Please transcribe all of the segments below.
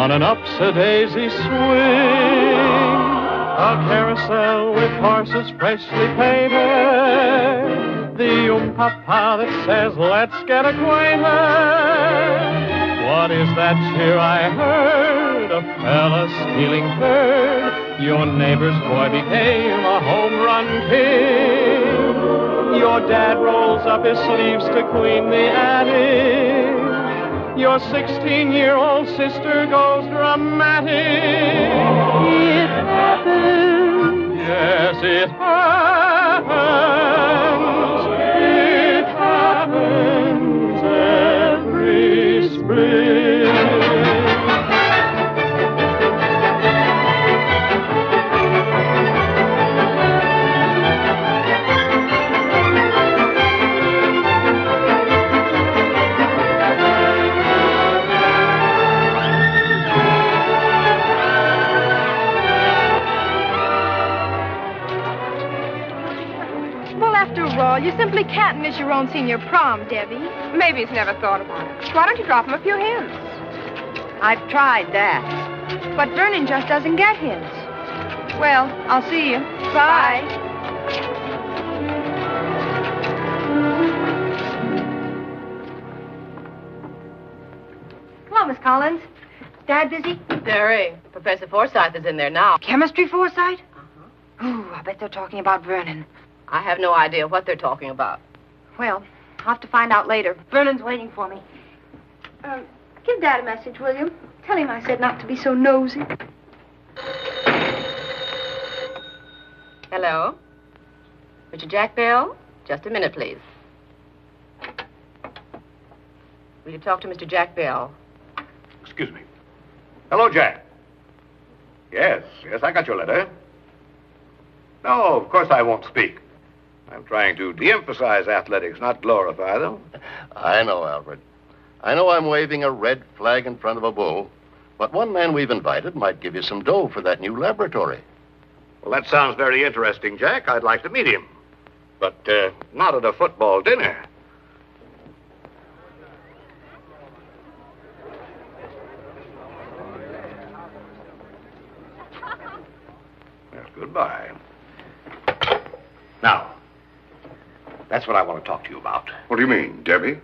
on an upsy-daisy swing. A carousel with horses freshly painted. The papa that says, let's get acquainted. What is that cheer I heard? A fella stealing third. Your neighbor's boy became a home run king. Your dad rolls up his sleeves to clean the attic. Your 16-year-old sister goes dramatic. It happens. Yes, it happens. It happens every spring. You simply can't miss your own senior prom, Debbie. Maybe he's never thought about it. Why don't you drop him a few hints? I've tried that. But Vernon just doesn't get hints. Well, I'll see you. Bye. Hello, Miss Collins. Dad busy? Very. Professor Forsythe is in there now. Chemistry Forsythe? Ooh, I bet they're talking about Vernon. I have no idea what they're talking about. Well, I'll have to find out later. Vernon's waiting for me. Give Dad a message, will you? Tell him I said not to be so nosy. Hello? Mr. Jack Bell? Just a minute, please. Will you talk to Mr. Jack Bell? Excuse me. Hello, Jack. Yes, I got your letter. No, of course I won't speak. I'm trying to de-emphasize athletics, not glorify them. I know, Alfred. I know I'm waving a red flag in front of a bull, but one man we've invited might give you some dough for that new laboratory. Well, that sounds very interesting, Jack. I'd like to meet him. But not at a football dinner. Well, goodbye. Now, that's what I want to talk to you about. What do you mean, Debbie?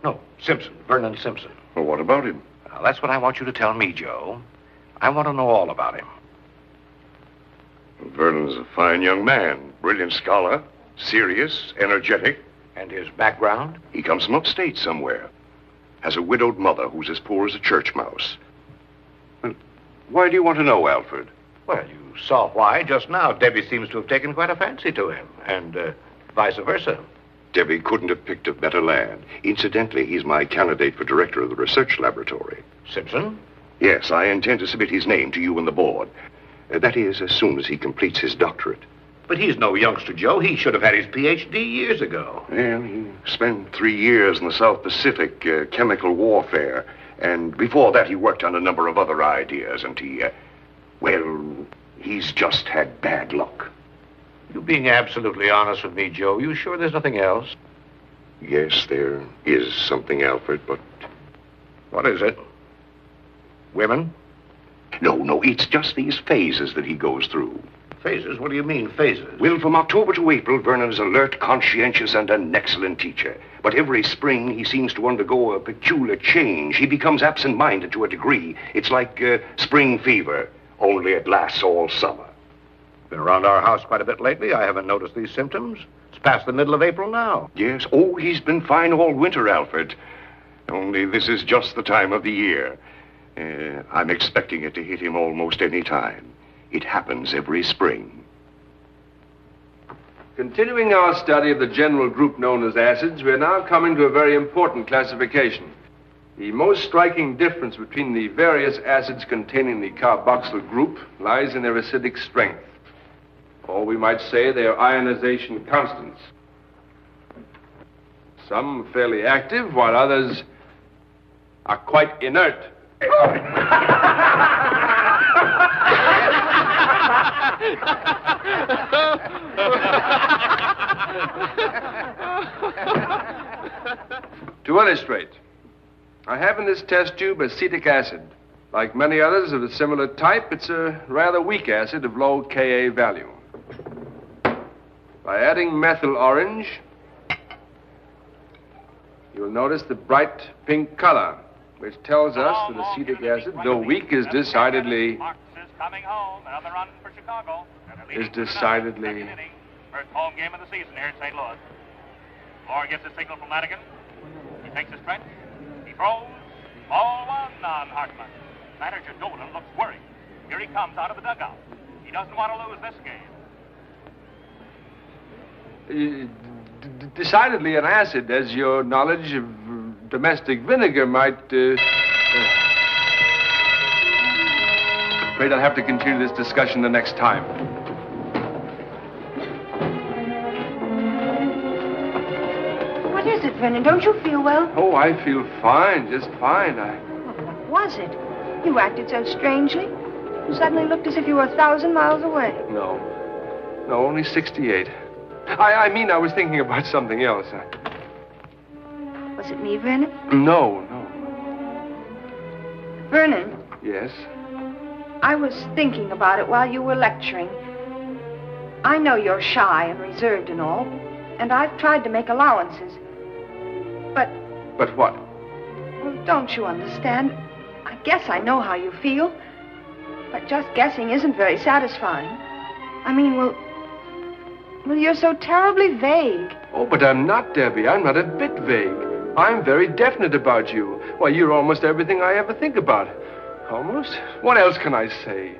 No, Simpson, Vernon Simpson. Well, what about him? Now, that's what I want you to tell me, Joe. I want to know all about him. Well, Vernon's a fine young man, brilliant scholar, serious, energetic. And his background? He comes from upstate somewhere. Has a widowed mother who's as poor as a church mouse. Well, why do you want to know, Alfred? Well, you saw why just now. Debbie seems to have taken quite a fancy to him, and vice versa. Debbie couldn't have picked a better lad. Incidentally, he's my candidate for director of the research laboratory. Simpson? Yes, I intend to submit his name to you and the board. That is, as soon as he completes his doctorate. But he's no youngster, Joe. He should have had his Ph.D. years ago. Well, he spent 3 years in the South Pacific, chemical warfare. And before that, he worked on a number of other ideas, and he's just had bad luck. You being absolutely honest with me, Joe, you sure there's nothing else? Yes, there is something, Alfred, but... What is it? Women? No, it's just these phases that he goes through. Phases? What do you mean, phases? Well, from October to April, Vernon is alert, conscientious, and an excellent teacher. But every spring, he seems to undergo a peculiar change. He becomes absent-minded to a degree. It's like spring fever, only it lasts all summer. Been around our house quite a bit lately. I haven't noticed these symptoms. It's past the middle of April now. Yes. Oh, he's been fine all winter, Alfred. Only this is just the time of the year. I'm expecting it to hit him almost any time. It happens every spring. Continuing our study of the general group known as acids, we are now coming to a very important classification. The most striking difference between the various acids containing the carboxyl group lies in their acidic strength. Or we might say their ionization constants. Some fairly active, while others are quite inert. To illustrate, I have in this test tube acetic acid. Like many others of a similar type, it's a rather weak acid of low Ka value. By adding methyl orange, you'll notice the bright pink color, which tells us that acetic acid, though weak, is decidedly... Coming home, another run for Chicago. Is decidedly... First home game of the season here in St. Louis. Moore gets a signal from Lanigan. He takes a stretch. He throws. Ball one on Hartman. Manager Dolan looks worried. Here he comes out of the dugout. He doesn't want to lose this game. Decidedly an acid, as your knowledge of domestic vinegar might... Afraid I'll have to continue this discussion the next time. What is it, Vernon? Don't you feel well? Oh, I feel fine, just fine. Well, what was it? You acted so strangely. You suddenly looked as if you were 1,000 miles away. No, only 68. I mean, I was thinking about something else. Was it me, Vernon? No. Vernon? Yes? I was thinking about it while you were lecturing. I know you're shy and reserved and all, and I've tried to make allowances. But... But what? Well, don't you understand? I guess I know how you feel, but just guessing isn't very satisfying. I mean, well, you're so terribly vague. Oh, but I'm not, Debbie. I'm not a bit vague. I'm very definite about you. Why, you're almost everything I ever think about. Almost? What else can I say?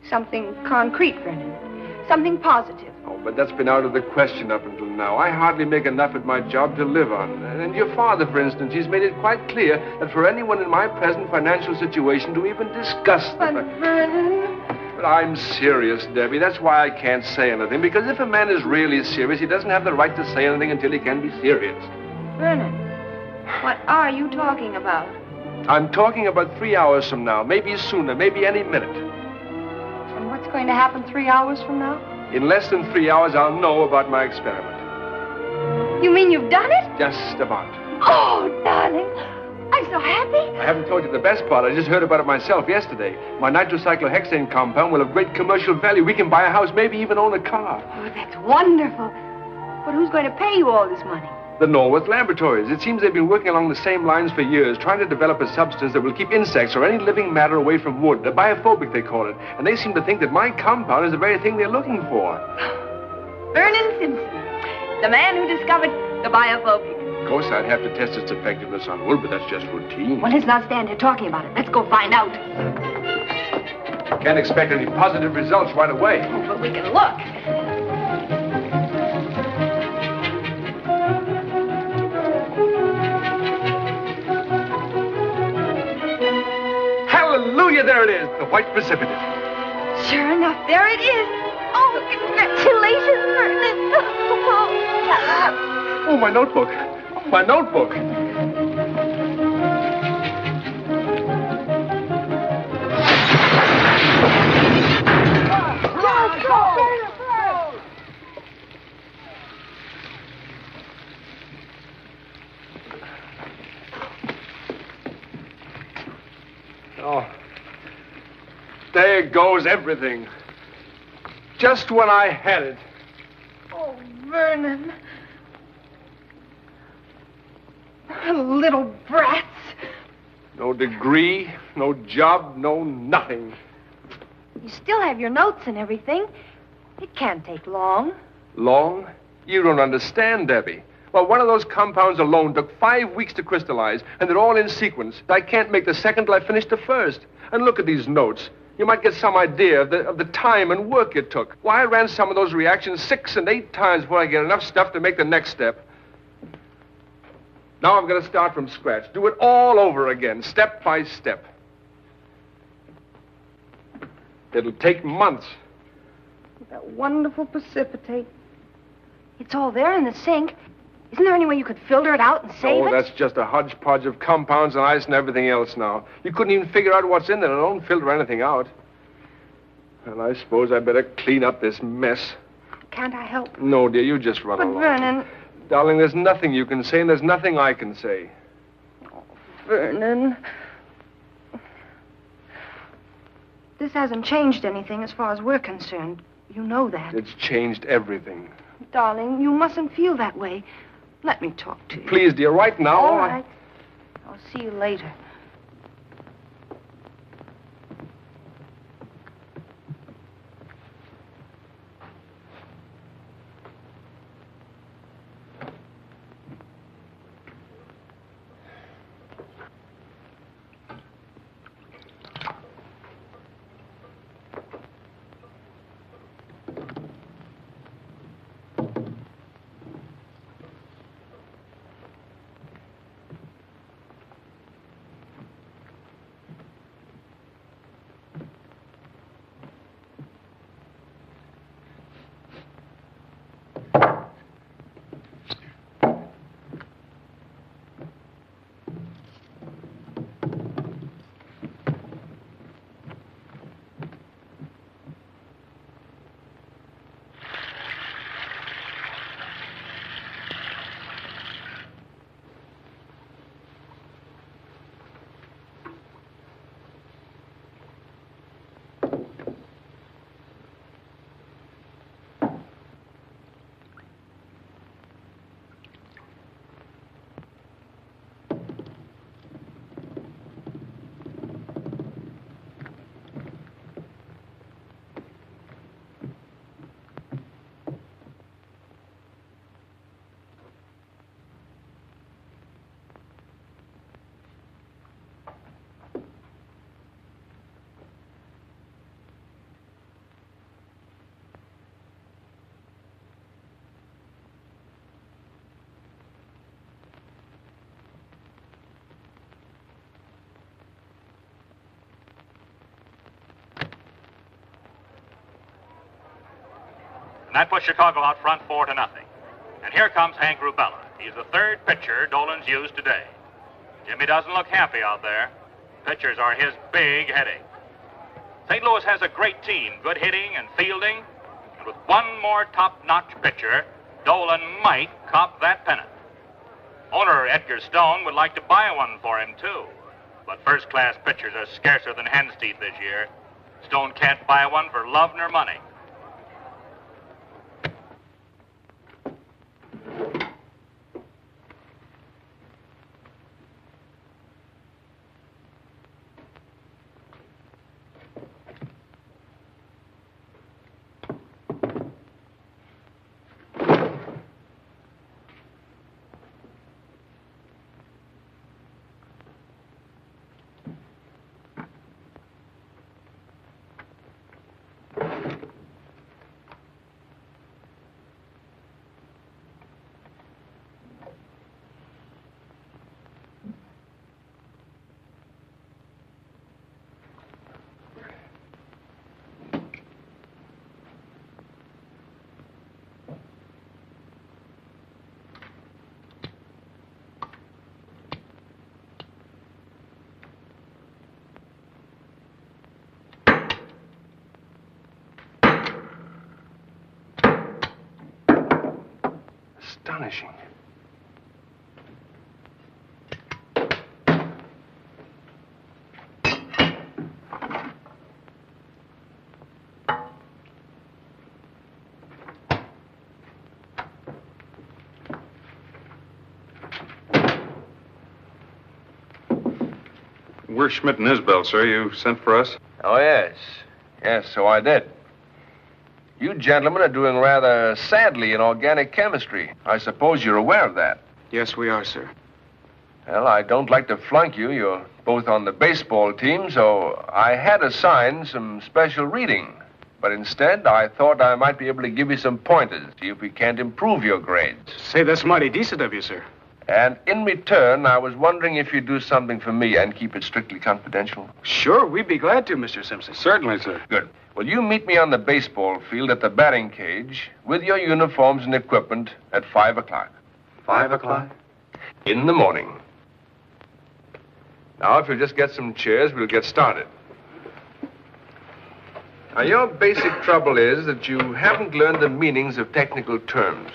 Something concrete, Vernon. Something positive. Oh, but that's been out of the question up until now. I hardly make enough at my job to live on. And your father, for instance, he's made it quite clear that for anyone in my present financial situation to even discuss But, Vernon... But I'm serious, Debbie. That's why I can't say anything. Because if a man is really serious, he doesn't have the right to say anything until he can be serious. Vernon, what are you talking about? I'm talking about 3 hours from now. Maybe sooner. Maybe any minute. And what's going to happen 3 hours from now? In less than 3 hours, I'll know about my experiment. You mean you've done it? Just about. Oh, darling. I'm so happy. I haven't told you the best part. I just heard about it myself yesterday. My nitrocyclohexane compound will have great commercial value. We can buy a house, maybe even own a car. Oh, that's wonderful. But who's going to pay you all this money? The Norworth Laboratories. It seems they've been working along the same lines for years, trying to develop a substance that will keep insects or any living matter away from wood. A biophobic, they call it. And they seem to think that my compound is the very thing they're looking for. Vernon Simpson, the man who discovered the biophobic. Of course, I'd have to test its effectiveness on wood, but that's just routine. Well, let's not stand here talking about it. Let's go find out. Can't expect any positive results right away. Oh, but we can look. Hallelujah, there it is, the white precipitate. Sure enough, there it is. Oh, congratulations, Vernon. Oh, my notebook. My notebook. Oh, there goes everything. Just when I had it. Oh, Vernon. Little brats. No degree, no job, no nothing. You still have your notes and everything. It can't take long. Long? You don't understand, Debbie. Well, one of those compounds alone took 5 weeks to crystallize, and they're all in sequence. I can't make the second till I finish the first. And look at these notes. You might get some idea of the time and work it took. Why, I ran some of those reactions 6 and 8 times before I get enough stuff to make the next step. Now I'm going to start from scratch. Do it all over again, step by step. It'll take months. That wonderful precipitate. It's all there in the sink. Isn't there any way you could filter it out and save it? Oh, that's just a hodgepodge of compounds and ice and everything else now. You couldn't even figure out what's in there. It don't filter anything out. Well, I suppose I better clean up this mess. Can't I help? No, dear, you just run But, along. Vernon... Darling, there's nothing you can say, and there's nothing I can say. Oh, Vernon... this hasn't changed anything as far as we're concerned. You know that. It's changed everything. Darling, you mustn't feel that way. Let me talk to you. Please, dear, right now. All right. I'll see you later. And that puts Chicago out front 4-0. And here comes Hank Rubella. He's the third pitcher Dolan's used today. Jimmy doesn't look happy out there. Pitchers are his big headache. St. Louis has a great team, good hitting and fielding. And with one more top-notch pitcher, Dolan might cop that pennant. Owner Edgar Stone would like to buy one for him, too. But first-class pitchers are scarcer than hen's teeth this year. Stone can't buy one for love nor money. Astonishing. We're Schmidt and Isbell, sir. You sent for us? Oh, yes. Yes, so I did. You gentlemen are doing rather sadly in organic chemistry. I suppose you're aware of that. Yes, we are, sir. Well, I don't like to flunk you. You're both on the baseball team, so I had assigned some special reading. But instead, I thought I might be able to give you some pointers, see if we can't improve your grades. Say, that's mighty decent of you, sir. And in return, I was wondering if you'd do something for me and keep it strictly confidential. Sure, we'd be glad to, Mr. Simpson. Certainly, sir. Good. Well, you meet me on the baseball field at the batting cage with your uniforms and equipment at 5 o'clock. 5 o'clock? In the morning. Now, if you'll just get some chairs, we'll get started. Now, your basic trouble is that you haven't learned the meanings of technical terms.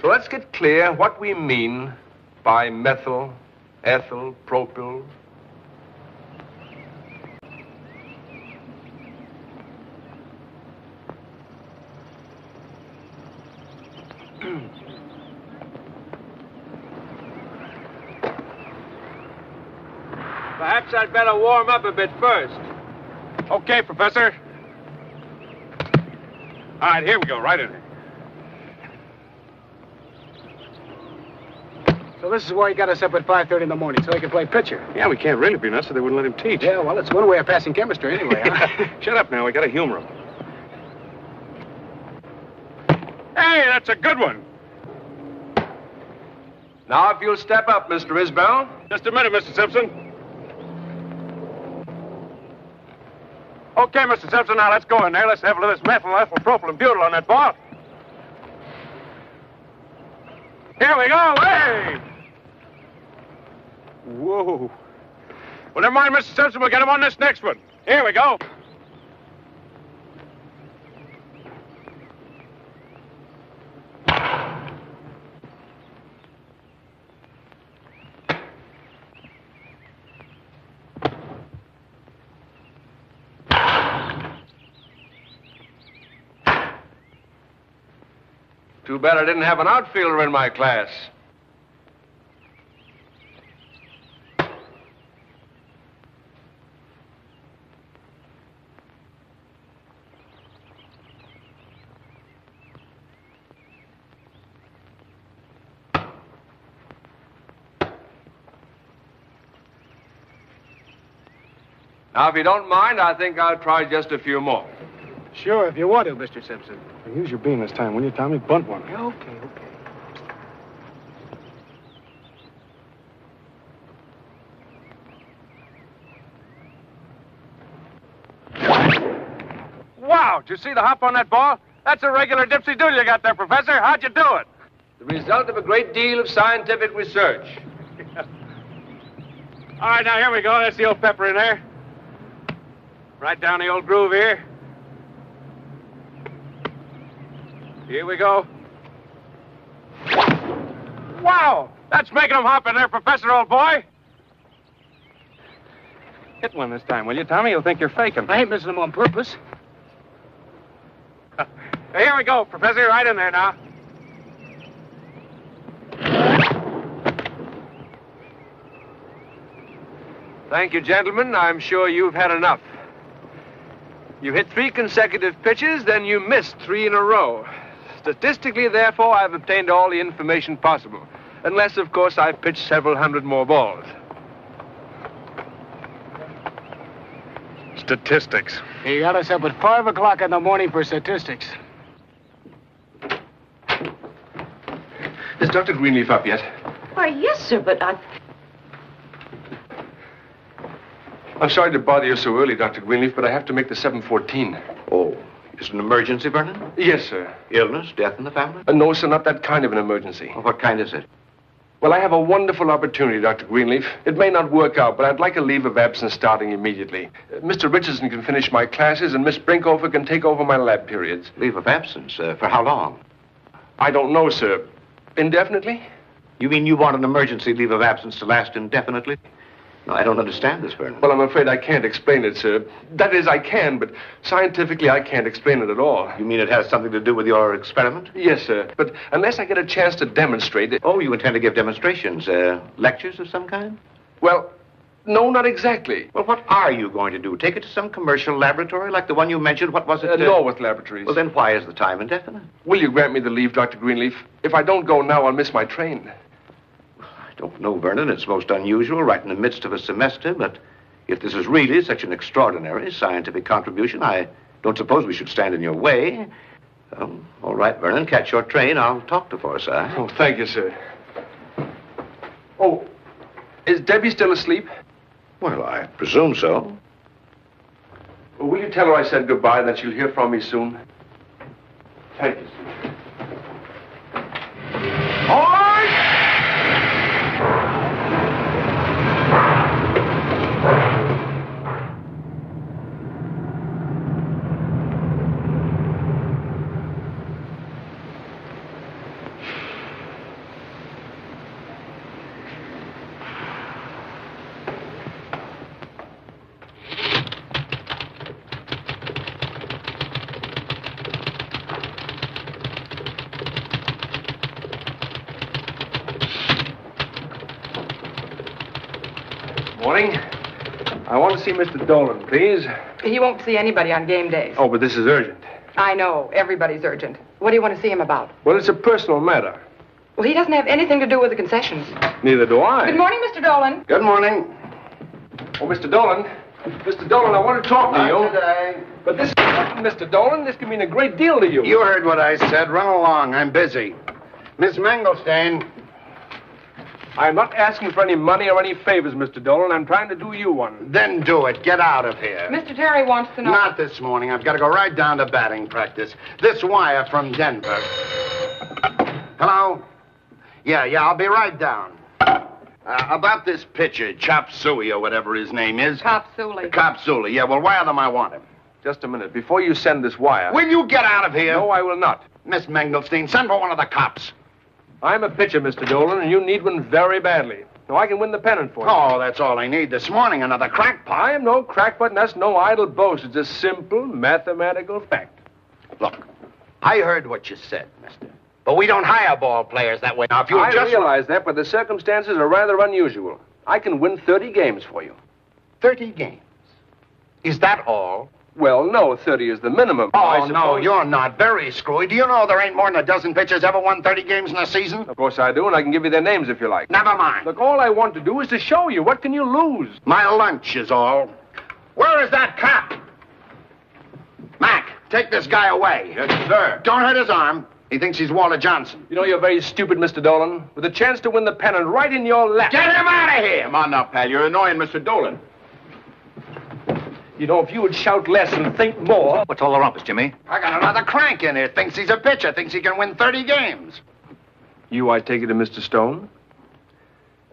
So let's get clear what we mean by methyl, ethyl, propyl. Perhaps I'd better warm up a bit first. Okay, Professor. All right, here we go, right in there. So this is why he got us up at 5:30 in the morning, so he could play pitcher. Yeah, we can't really be nuts, so they wouldn't let him teach. Yeah, well, it's one way of passing chemistry anyway, huh? Shut up now, we gotta humor him. Hey, that's a good one. Now, if you'll step up, Mr. Isbell. Just a minute, Mr. Simpson. Okay, Mr. Simpson, now let's go in there. Let's have a little methyl ethyl propyl and butyl on that ball. Here we go. Hey! Whoa. Well, never mind, Mr. Simpson. We'll get him on this next one. Here we go. Too bad I didn't have an outfielder in my class. Now, if you don't mind, I think I'll try just a few more. Sure, if you want to, Mr. Simpson. Use your beam this time, will you, Tommy? Bunt one. Okay. Wow, did you see the hop on that ball? That's a regular dipsy-doodle you got there, Professor. How'd you do it? The result of a great deal of scientific research. All right, now, here we go. That's the old pepper in there. Right down the old groove here. Here we go. Wow! That's making him hop in there, Professor, old boy. Hit one this time, will you, Tommy? He'll think you're faking. I ain't missing him on purpose. Here we go, Professor. Right in there now. Thank you, gentlemen. I'm sure you've had enough. You hit 3 consecutive pitches, then you missed 3 in a row. Statistically, therefore, I've obtained all the information possible. Unless, of course, I've pitched several hundred more balls. Statistics. He got us up at 5 o'clock in the morning for statistics. Is Dr. Greenleaf up yet? Why, yes, sir, but I'm sorry to bother you so early, Dr. Greenleaf, but I have to make the 7:14. Oh, is it an emergency, Vernon? Yes, sir. Illness, death in the family? No, sir, not that kind of an emergency. Well, what kind is it? Well, I have a wonderful opportunity, Dr. Greenleaf. It may not work out, but I'd like a leave of absence starting immediately. Mr. Richardson can finish my classes, and Miss Brinkhofer can take over my lab periods. Leave of absence? For how long? I don't know, sir. Indefinitely? You mean you want an emergency leave of absence to last indefinitely? No, I don't understand this, Vernon. Well, I'm afraid I can't explain it, sir. That is, I can, but scientifically I can't explain it at all. You mean it has something to do with your experiment? Yes, sir. But unless I get a chance to demonstrate it... Oh, you intend to give demonstrations, lectures of some kind? Well, no, not exactly. Well, what are you going to do? Take it to some commercial laboratory like the one you mentioned? What was it? Norwood Laboratories. Well, then why is the time indefinite? Will you grant me the leave, Dr. Greenleaf? If I don't go now, I'll miss my train. I don't know, Vernon. It's most unusual right in the midst of a semester, but if this is really such an extraordinary scientific contribution, I don't suppose we should stand in your way. All right, Vernon, catch your train. I'll talk to Forsyth. Oh, thank you, sir. Oh, is Debbie still asleep? Well, I presume so. Well, will you tell her I said goodbye and that she'll hear from me soon? Thank you, sir. All right! Morning. I want to see Mr. Dolan, please. He won't see anybody on game days. Oh, but this is urgent. I know. Everybody's urgent. What do you want to see him about? Well, it's a personal matter. Well, he doesn't have anything to do with the concessions. Neither do I. Good morning, Mr. Dolan. Good morning. Oh, Mr. Dolan. Mr. Dolan, I want to talk to you. Today. But this, Mr. Dolan, this can mean a great deal to you. You heard what I said. Run along. I'm busy. Miss Manglestein. I'm not asking for any money or any favors, Mr. Dolan. I'm trying to do you one. Then do it. Get out of here. Mr. Terry wants to know... Not this morning. I've got to go right down to batting practice. This wire from Denver. Hello? Yeah, I'll be right down. About this pitcher, Chop Suey or whatever his name is. Cop Suley. Cop Suey. Yeah, well, wire them I want him. Just a minute. Before you send this wire... Will you get out of here? No, I will not. Miss Manglestein, send for one of the cops. I'm a pitcher, Mr. Dolan, and you need one very badly. Now, I can win the pennant for you. Oh, that's all I need this morning, another crackpot. I am no crackpot, and that's no idle boast. It's a simple mathematical fact. Look, I heard what you said, mister. But we don't hire ball players that way. Now, if you I just... realize that, but the circumstances are rather unusual. I can win 30 games for you. 30 games? Is that all? Well, no, 30 is the minimum. Oh, no, you're not very screwy. Do you know there ain't more than a dozen pitchers ever won 30 games in a season? Of course I do, and I can give you their names if you like. Never mind. Look, all I want to do is to show you. What can you lose? My lunch is all. Where is that cop? Mac, take this guy away. Yes, sir. Don't hurt his arm. He thinks he's Walter Johnson. You know, you're very stupid, Mr. Dolan. With a chance to win the pennant right in your lap. Get him out of here! Come on now, pal. You're annoying Mr. Dolan. You know, if you would shout less and think more... What's all the rumpus, Jimmy? I got another crank in here. Thinks he's a pitcher. Thinks he can win 30 games. You, I take it, to Mr. Stone?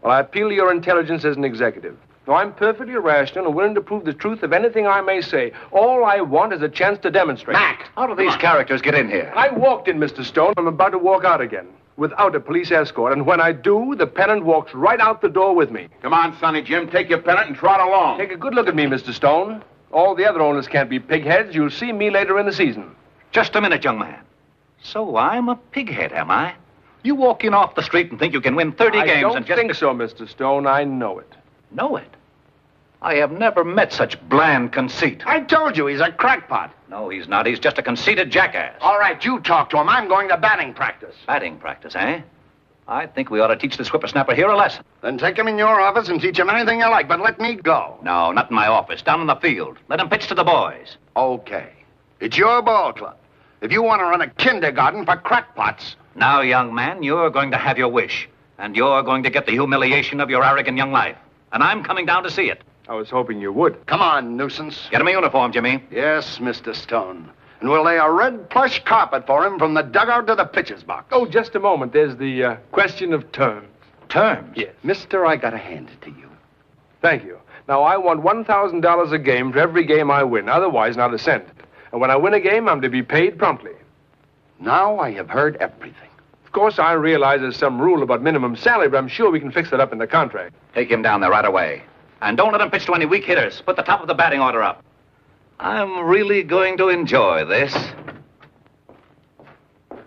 Well, I appeal to your intelligence as an executive. Now, I'm perfectly rational and willing to prove the truth of anything I may say. All I want is a chance to demonstrate. Mac! How do these characters get in here? I walked in, Mr. Stone. I'm about to walk out again. Without a police escort. And when I do, the pennant walks right out the door with me. Come on, Sonny Jim. Take your pennant and trot along. Take a good look at me, Mr. Stone. All the other owners can't be pigheads. You'll see me later in the season. Just a minute, young man. So I'm a pighead, am I? You walk in off the street and think you can win 30 games I and don't think so, Mr. Stone. I know it. Know it? I have never met such bland conceit. I told you he's a crackpot. No, he's not. He's just a conceited jackass. All right, you talk to him. I'm going to batting practice. Batting practice, eh? I think we ought to teach this whippersnapper here a lesson. Then take him in your office and teach him anything you like, but let me go. No, not in my office. Down in the field. Let him pitch to the boys. Okay. It's your ball club. If you want to run a kindergarten for crackpots... Now, young man, you're going to have your wish. And you're going to get the humiliation of your arrogant young life. And I'm coming down to see it. I was hoping you would. Come on, nuisance. Get him a uniform, Jimmy. Yes, Mr. Stone. And we'll lay a red plush carpet for him from the dugout to the pitcher's box. Oh, just a moment. There's the question of terms. Terms? Yes. Mister, I gotta hand it to you. Thank you. Now, I want $1,000 a game for every game I win. Otherwise, not a cent. And when I win a game, I'm to be paid promptly. Now I have heard everything. Of course, I realize there's some rule about minimum salary, but I'm sure we can fix that up in the contract. Take him down there right away. And don't let him pitch to any weak hitters. Put the top of the batting order up. I'm really going to enjoy this.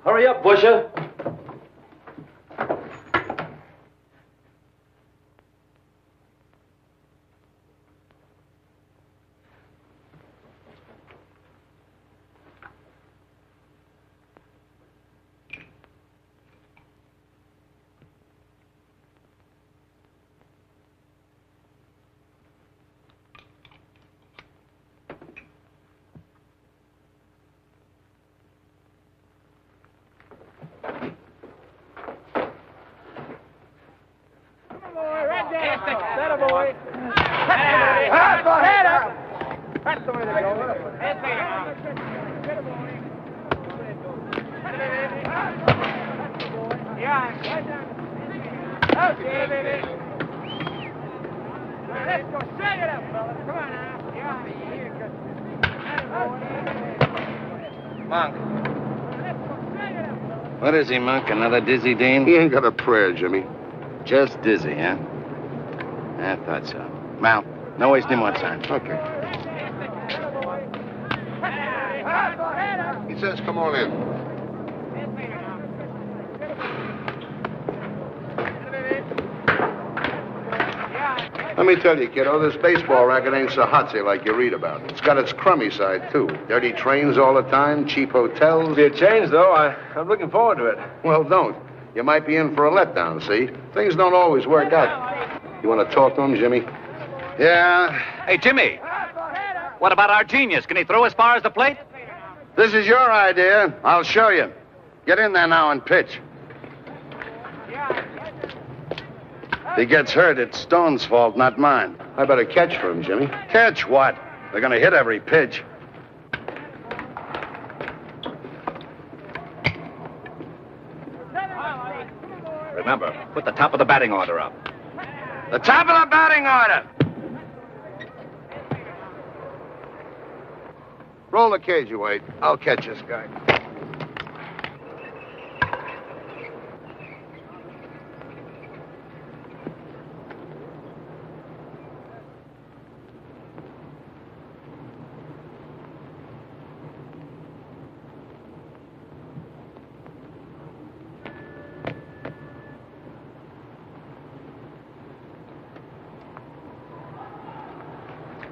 Hurry up, Busher. What is he, Monk? Another dizzy Dean? He ain't got a prayer, Jimmy. Just dizzy, huh? I thought so. Mal, no wasting more time. Okay. He says come on in. Let me tell you, kiddo, this baseball racket ain't so hotsy like you read about. It's got its crummy side, too. Dirty trains all the time, cheap hotels. Be a change, though. I'm looking forward to it. Well, don't. You might be in for a letdown, see? Things don't always work out. You want to talk to him, Jimmy? Yeah. Hey, Jimmy. What about our genius? Can he throw as far as the plate? This is your idea. I'll show you. Get in there now and pitch. If he gets hurt, it's Stone's fault, not mine. I better catch for him, Jimmy. Catch what? They're going to hit every pitch. Remember, put the top of the batting order up. The top of the batting order. Roll the cage away. I'll catch this guy.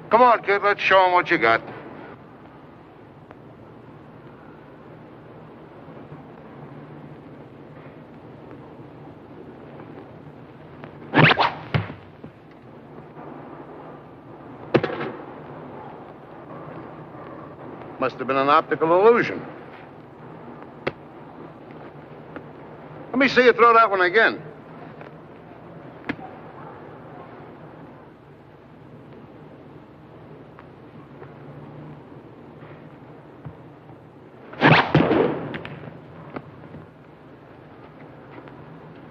Come on, kid. Let's show him what you got. Must have been an optical illusion. Let me see you throw that one again.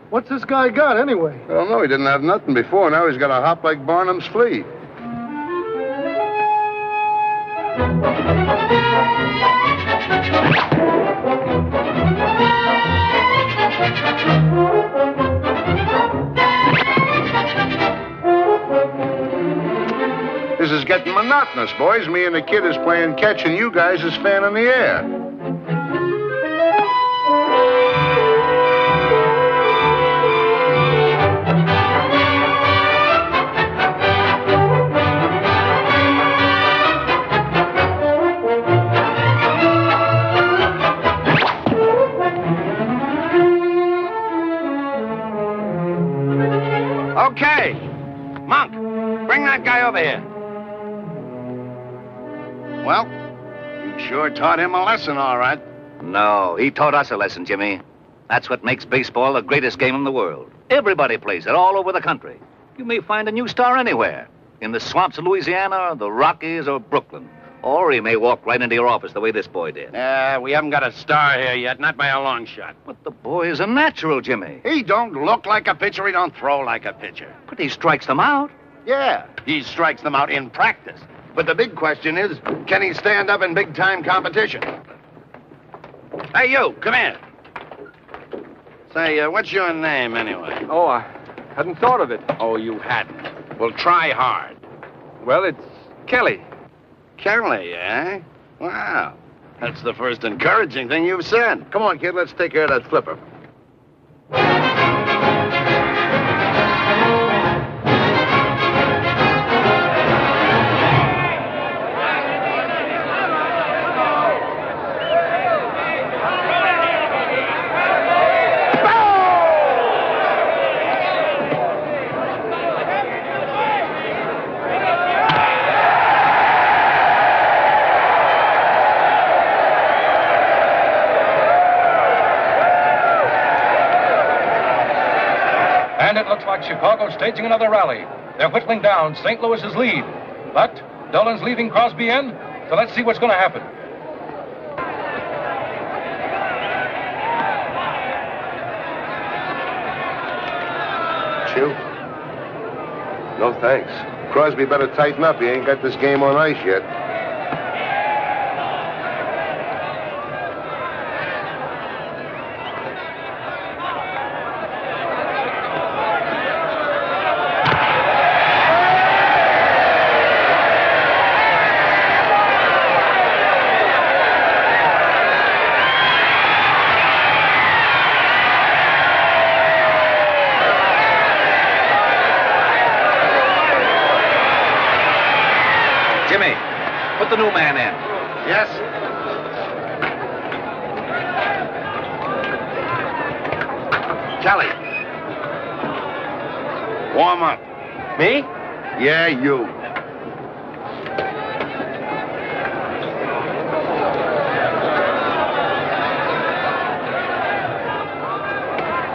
What's this guy got, anyway? I don't know. He didn't have nothing before. Now he's got a hop like Barnum's flea. This is getting monotonous, boys. Me and the kid is playing catch, and you guys is fanning the air. Okay. Monk, bring that guy over here. Well, you sure taught him a lesson, all right. No, he taught us a lesson, Jimmy. That's what makes baseball the greatest game in the world. Everybody plays it all over the country. You may find a new star anywhere. In the swamps of Louisiana, the Rockies, or Brooklyn. Or he may walk right into your office the way this boy did. We haven't got a star here yet, not by a long shot. But the boy is a natural, Jimmy. He don't look like a pitcher. He don't throw like a pitcher. But he strikes them out. Yeah, he strikes them out in practice. But the big question is, can he stand up in big-time competition? Hey, you, come here. Say, what's your name, anyway? Oh, I hadn't thought of it. Oh, you hadn't. Well, try hard. Well, it's Kelly. Kelly, eh? Wow. That's the first encouraging thing you've said. Come on, kid, let's take care of that flipper. And it looks like Chicago's staging another rally. They're whittling down St. Louis's lead. But Dolan's leaving Crosby in, so let's see what's going to happen. Chew? No, thanks. Crosby better tighten up. He ain't got this game on ice yet. new man in. Yes? Kelly. Warm up. Me? Yeah, you.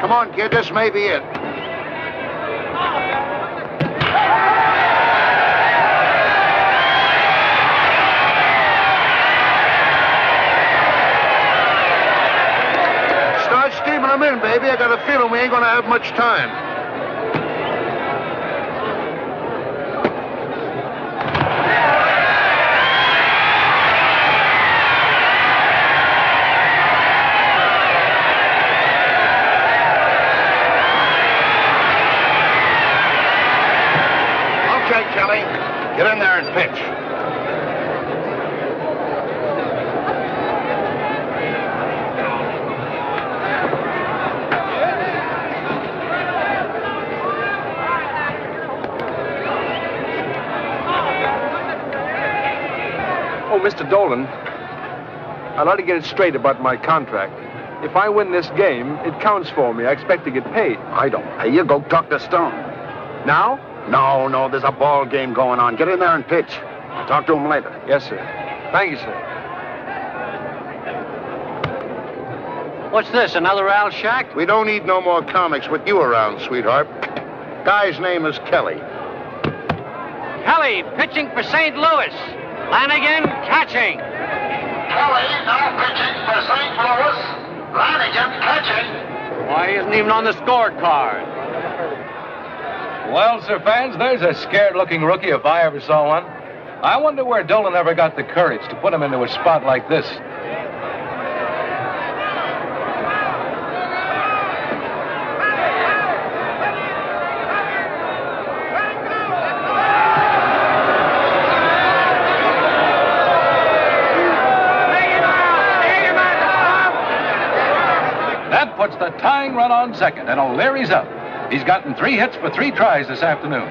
Come on, kid, this may be it. Start steaming them in, baby. I got a feeling we ain't gonna have much time. Kelly, get in there and pitch. Oh, Mr. Dolan, I'd like to get it straight about my contract. If I win this game, it counts for me. I expect to get paid. I don't pay you. Go talk to Stone. Now? No, there's a ball game going on. Get in there and pitch. Talk to him later. Yes, sir. Thank you, sir. What's this, another Al Shack? We don't need no more comics with you around, sweetheart. Guy's name is Kelly. Kelly, pitching for St. Louis. Lanigan, catching. Kelly, now pitching for St. Louis. Lanigan, catching. Why, he isn't even on the scorecard. Well, Sir Fans, there's a scared-looking rookie if I ever saw one. I wonder where Dolan ever got the courage to put him into a spot like this. That puts the tying run on second, and O'Leary's up. He's gotten 3 hits for 3 tries this afternoon.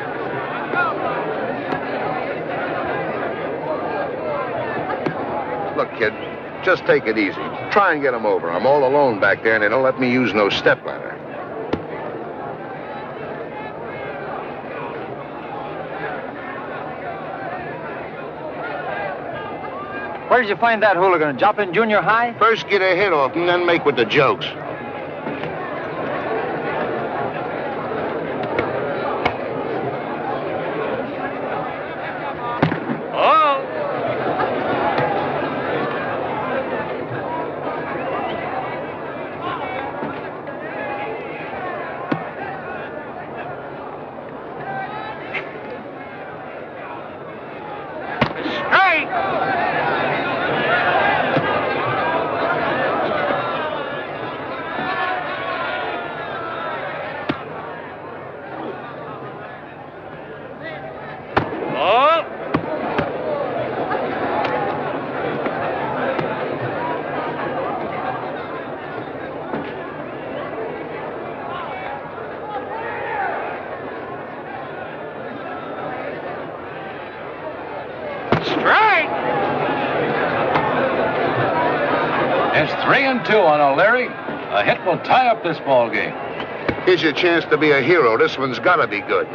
Look, kid, just take it easy. Try and get him over. I'm all alone back there, and they don't let me use no stepladder. Where did you find that hooligan? Joplin Junior High? First get a hit off, and then make with the jokes. It's 3-2 on O'Leary. A hit will tie up this ball game. Here's your chance to be a hero. This one's got to be good.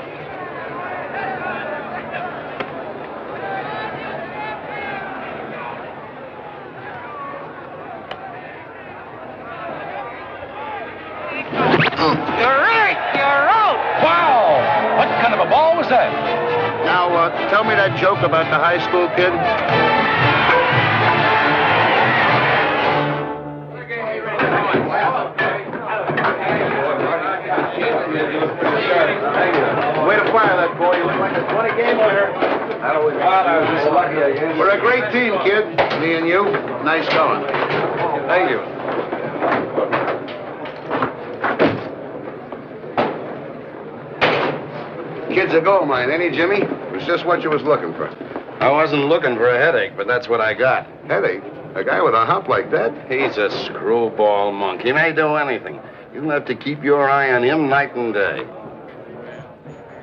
You're out! Wow! What kind of a ball was that? Now, tell me that joke about the high school kid. Way to fire that boy. You look like a 20-game winner. I was just lucky again. We're a great team, kid. Me and you. Nice going. Thank you. Kid's a gold mine, ain't he, Jimmy? It was just what you was looking for. I wasn't looking for a headache, but that's what I got. Headache? A guy with a hump like that? He's a screwball monk. He may do anything. You'll have to keep your eye on him night and day.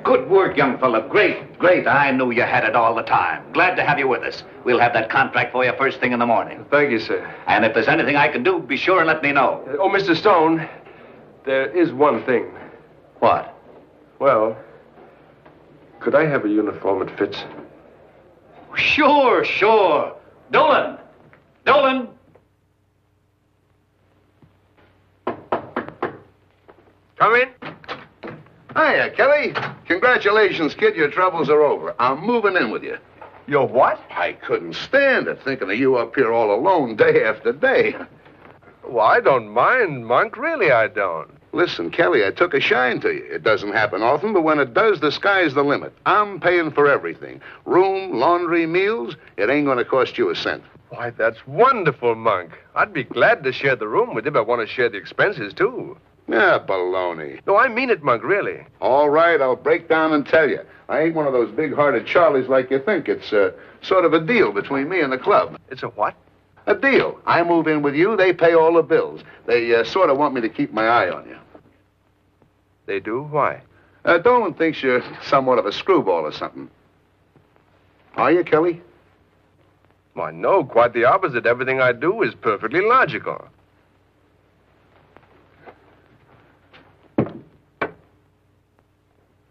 Good work, young fella. Great, great. I knew you had it all the time. Glad to have you with us. We'll have that contract for you first thing in the morning. Thank you, sir. And if there's anything I can do, be sure and let me know. Oh, Mr. Stone, there is one thing. What? Well, could I have a uniform that fits? Sure, sure. Dolan! Dolan! Come in. Hiya, Kelly. Congratulations, kid. Your troubles are over. I'm moving in with you. Your what? I couldn't stand it, thinking of you up here all alone day after day. Well, I don't mind, Monk. Really, I don't. Listen, Kelly, I took a shine to you. It doesn't happen often, but when it does, the sky's the limit. I'm paying for everything. Room, laundry, meals. It ain't going to cost you a cent. Why, that's wonderful, Monk. I'd be glad to share the room with you, but I want to share the expenses, too. Yeah, baloney. No, I mean it, Monk, really. All right, I'll break down and tell you. I ain't one of those big-hearted Charlies like you think. It's sort of a deal between me and the club. It's a what? A deal. I move in with you, they pay all the bills. They sort of want me to keep my eye on you. They do? Why? Dolan thinks you're somewhat of a screwball or something. Are you, Kelly? Why, no, quite the opposite. Everything I do is perfectly logical.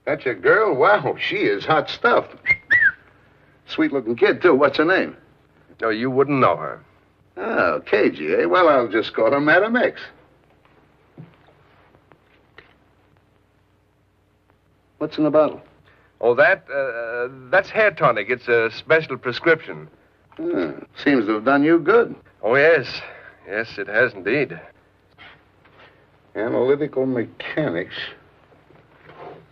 That's your girl? Wow, she is hot stuff. Sweet-looking kid, too. What's her name? No, you wouldn't know her. Oh, KG, eh? Well, I'll just call her Madam X. What's in the bottle? Oh, that's hair tonic. It's a special prescription. Seems to have done you good. Oh, yes. Yes, it has indeed. Analytical mechanics.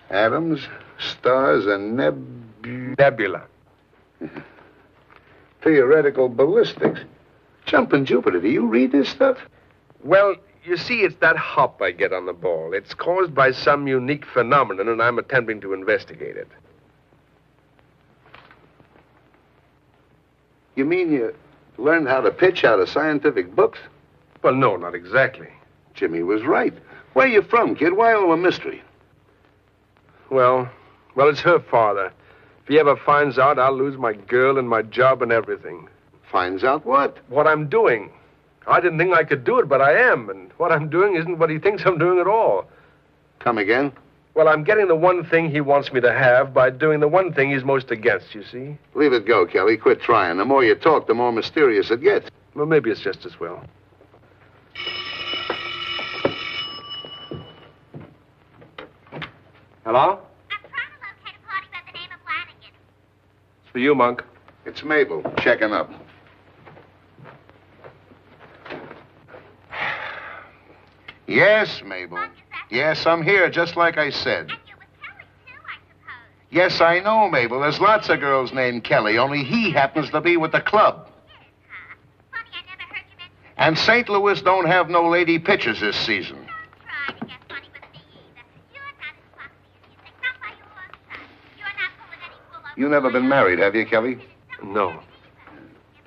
Atoms, stars, and nebula. Theoretical ballistics. Jumping Jupiter, do you read this stuff? Well, you see, it's that hop I get on the ball. It's caused by some unique phenomenon, and I'm attempting to investigate it. You mean you learned how to pitch out of scientific books? Well, no, not exactly. Jimmy was right. Where you from, kid? Why all the mystery? Well, it's her father. If he ever finds out, I'll lose my girl and my job and everything. Finds out what? What I'm doing. I didn't think I could do it, but I am. And what I'm doing isn't what he thinks I'm doing at all. Come again? Well, I'm getting the one thing he wants me to have by doing the one thing he's most against, you see? Leave it go, Kelly. Quit trying. The more you talk, the more mysterious it gets. Well, maybe it's just as well. Hello? I'm trying to locate a party by the name of Lanigan. It's for you, Monk. It's Mabel, checking up. Yes, Mabel. Yes, I'm here, just like I said. And you're with Kelly, too, I suppose. Yes, I know, Mabel. There's lots of girls named Kelly, only he happens to be with the club. He is, huh? Funny, I never heard you mention it. And St. Louis don't have no lady pitchers this season. Don't try to get funny with me, either. You're not as foxy as you think. Not by a long shot. You're not pulling any wool over You never been married, have you, Kelly? No. If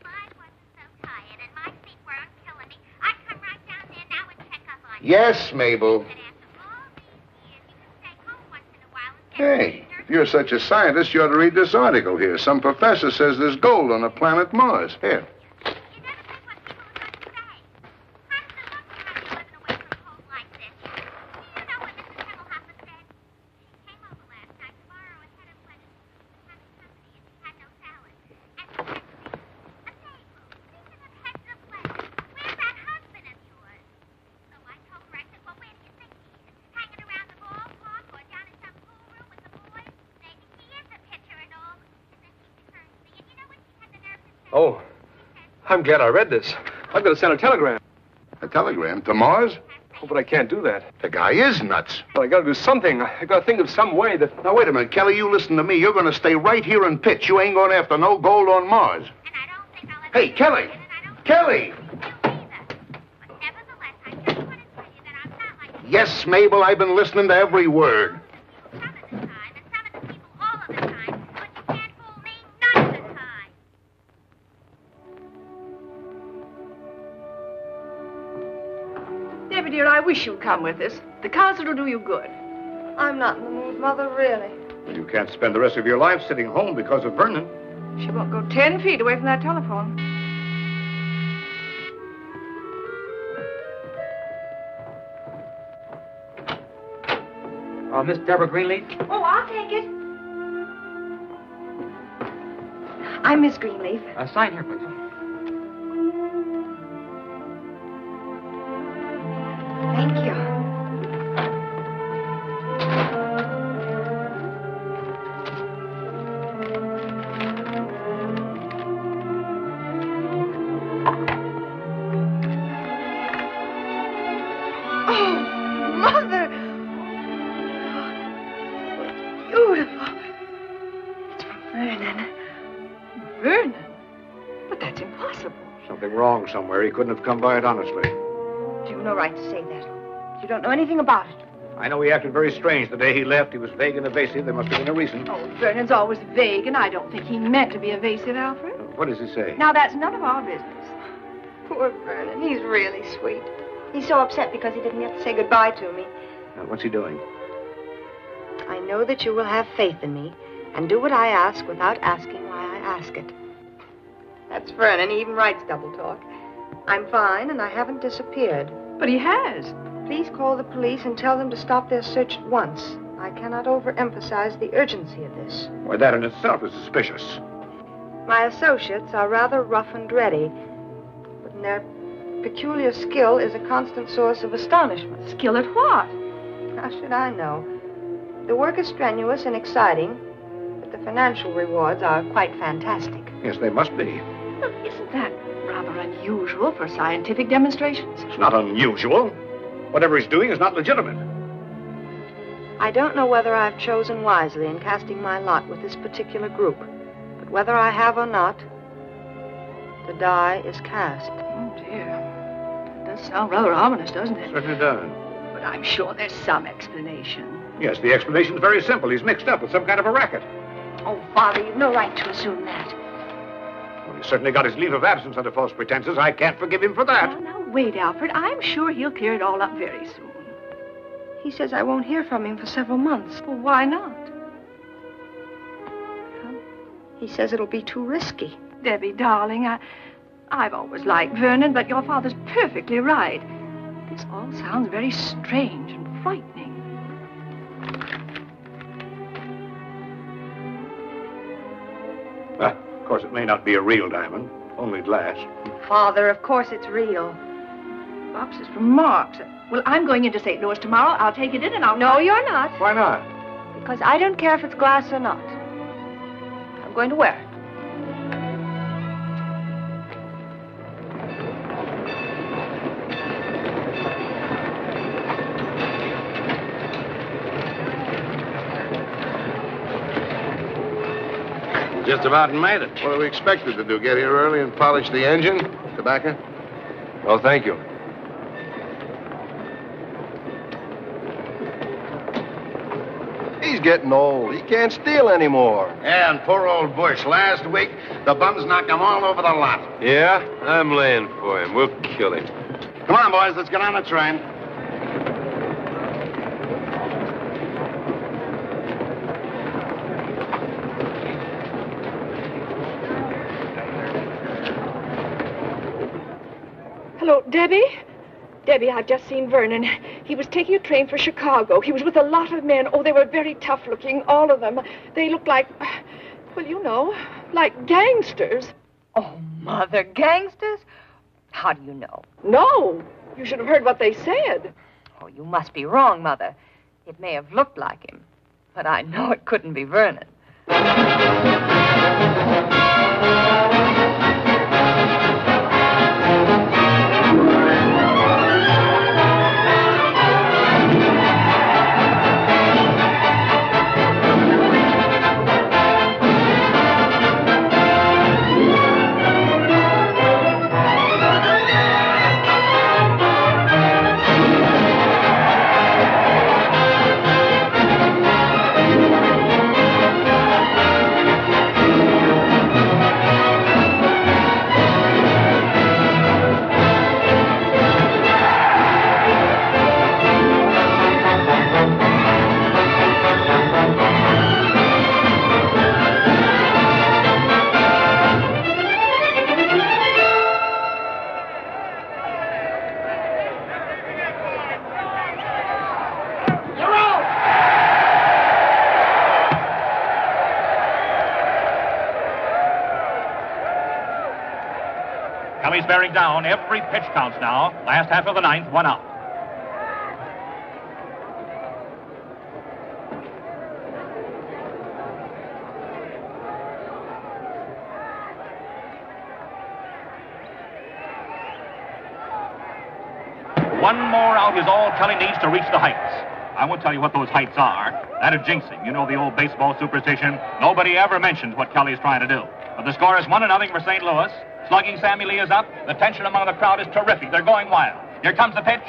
I wasn't so tired and my feet weren't killing me, I'd come right down there now and check up on you. Yes, Mabel. And after all these years, you can stay home once in a while and get Hey, if you're such a scientist, you ought to read this article here. Some professor says there's gold on the planet Mars. Here. You never think what people are going to say. How does it look to have you living away from home like this? Do you know what Mrs. Himmelhoffer said? She came over last night to borrow a head of lettuce. She had company and she had no salad. And she said to me, a table, speaking of heads of lettuce, where's that husband of yours? So I told her, I said, well, where do you think he is? Hanging around the ballpark or down in some pool room with the boys? Maybe he is a pitcher and all. And then she turned to me, and you know what she had the nerve to say? Oh, I'm glad I read this. I've got to send a telegram. A telegram to Mars? Oh, but I can't do that. The guy is nuts. Well, I got to do something. I got to think of some way that... Now, wait a minute, Kelly. You listen to me. You're going to stay right here and pitch. You ain't going after no gold on Mars. And I don't think I'll ever... Hey, Kelly! Kelly! But nevertheless, I just want to tell you that I'm not like... Yes, Mabel, I've been listening to every word. Some of the time, and some of the people all of the time, but you can't fool me none of the time. Debbie, dear, I wish you'd come with us. The concert will do you good. I'm not in the mood, Mother, really. You can't spend the rest of your life sitting home because of Vernon. She won't go 10 feet away from that telephone. Miss Deborah Greenleaf? Oh, I'll take it. I'm Miss Greenleaf. Sign here, please. Thank you. Oh, Mother! Beautiful. It's from Vernon. Vernon? But that's impossible. Something wrong somewhere. He couldn't have come by it honestly. You've no right to say that. You don't know anything about it. I know he acted very strange the day he left. He was vague and evasive. There must have been a reason. Oh, Vernon's always vague, and I don't think he meant to be evasive, Alfred. What does he say? Now, that's none of our business. Poor Vernon. He's really sweet. He's so upset because he didn't get to say goodbye to me. Now, what's he doing? I know that you will have faith in me and do what I ask without asking why I ask it. That's Vernon. He even writes double talk. I'm fine, and I haven't disappeared. But he has. Please call the police and tell them to stop their search at once. I cannot overemphasize the urgency of this. Why, that in itself is suspicious. My associates are rather rough and ready, but their peculiar skill is a constant source of astonishment. Skill at what? How should I know? The work is strenuous and exciting, but the financial rewards are quite fantastic. Yes, they must be. Well, isn't that rather unusual for scientific demonstrations? It's not unusual. Whatever he's doing is not legitimate. I don't know whether I've chosen wisely in casting my lot with this particular group, but whether I have or not, the die is cast. Oh, dear. That does sound rather ominous, doesn't it? Certainly does. But I'm sure there's some explanation. Yes, the explanation's very simple. He's mixed up with some kind of a racket. Oh, Father, you've no right to assume that. Well, he certainly got his leave of absence under false pretenses. I can't forgive him for that. Now, wait, Alfred. I'm sure he'll clear it all up very soon. He says I won't hear from him for several months. Well, why not? He says it'll be too risky. Debbie, darling, I've always liked Vernon, but your father's perfectly right. This all sounds very strange and frightening. Well, of course, it may not be a real diamond, only glass. Father, of course it's real. Box is from Mark's. Well, I'm going into St. Louis tomorrow. I'll take it in and I'll... No, you're not. Why not? Because I don't care if it's glass or not. I'm going to wear it. Just about made it. What do we expected to do? Get here early and polish the engine? Tobacco? Oh, thank you. He's getting old. He can't steal anymore. Yeah, and poor old Bush. Last week, the bums knocked him all over the lot. Yeah? I'm laying for him. We'll kill him. Come on, boys. Let's get on the train. Hello, Debbie? Debbie, I've just seen Vernon. He was taking a train for Chicago. He was with a lot of men. Oh, they were very tough looking, all of them. They looked like, well, you know, like gangsters. Oh, Mother, gangsters? How do you know? No, you should have heard what they said. Oh, you must be wrong, Mother. It may have looked like him, but I know it couldn't be Vernon. Kelly's bearing down. Every pitch counts now. Last half of the ninth, 1 out. One more out is all Kelly needs to reach the heights. I won't tell you what those heights are. That is jinxing. You know the old baseball superstition. Nobody ever mentions what Kelly's trying to do. But the score is 1-0 for St. Louis. Slugging Sammy Lee is up. The tension among the crowd is terrific. They're going wild. Here comes the pitch.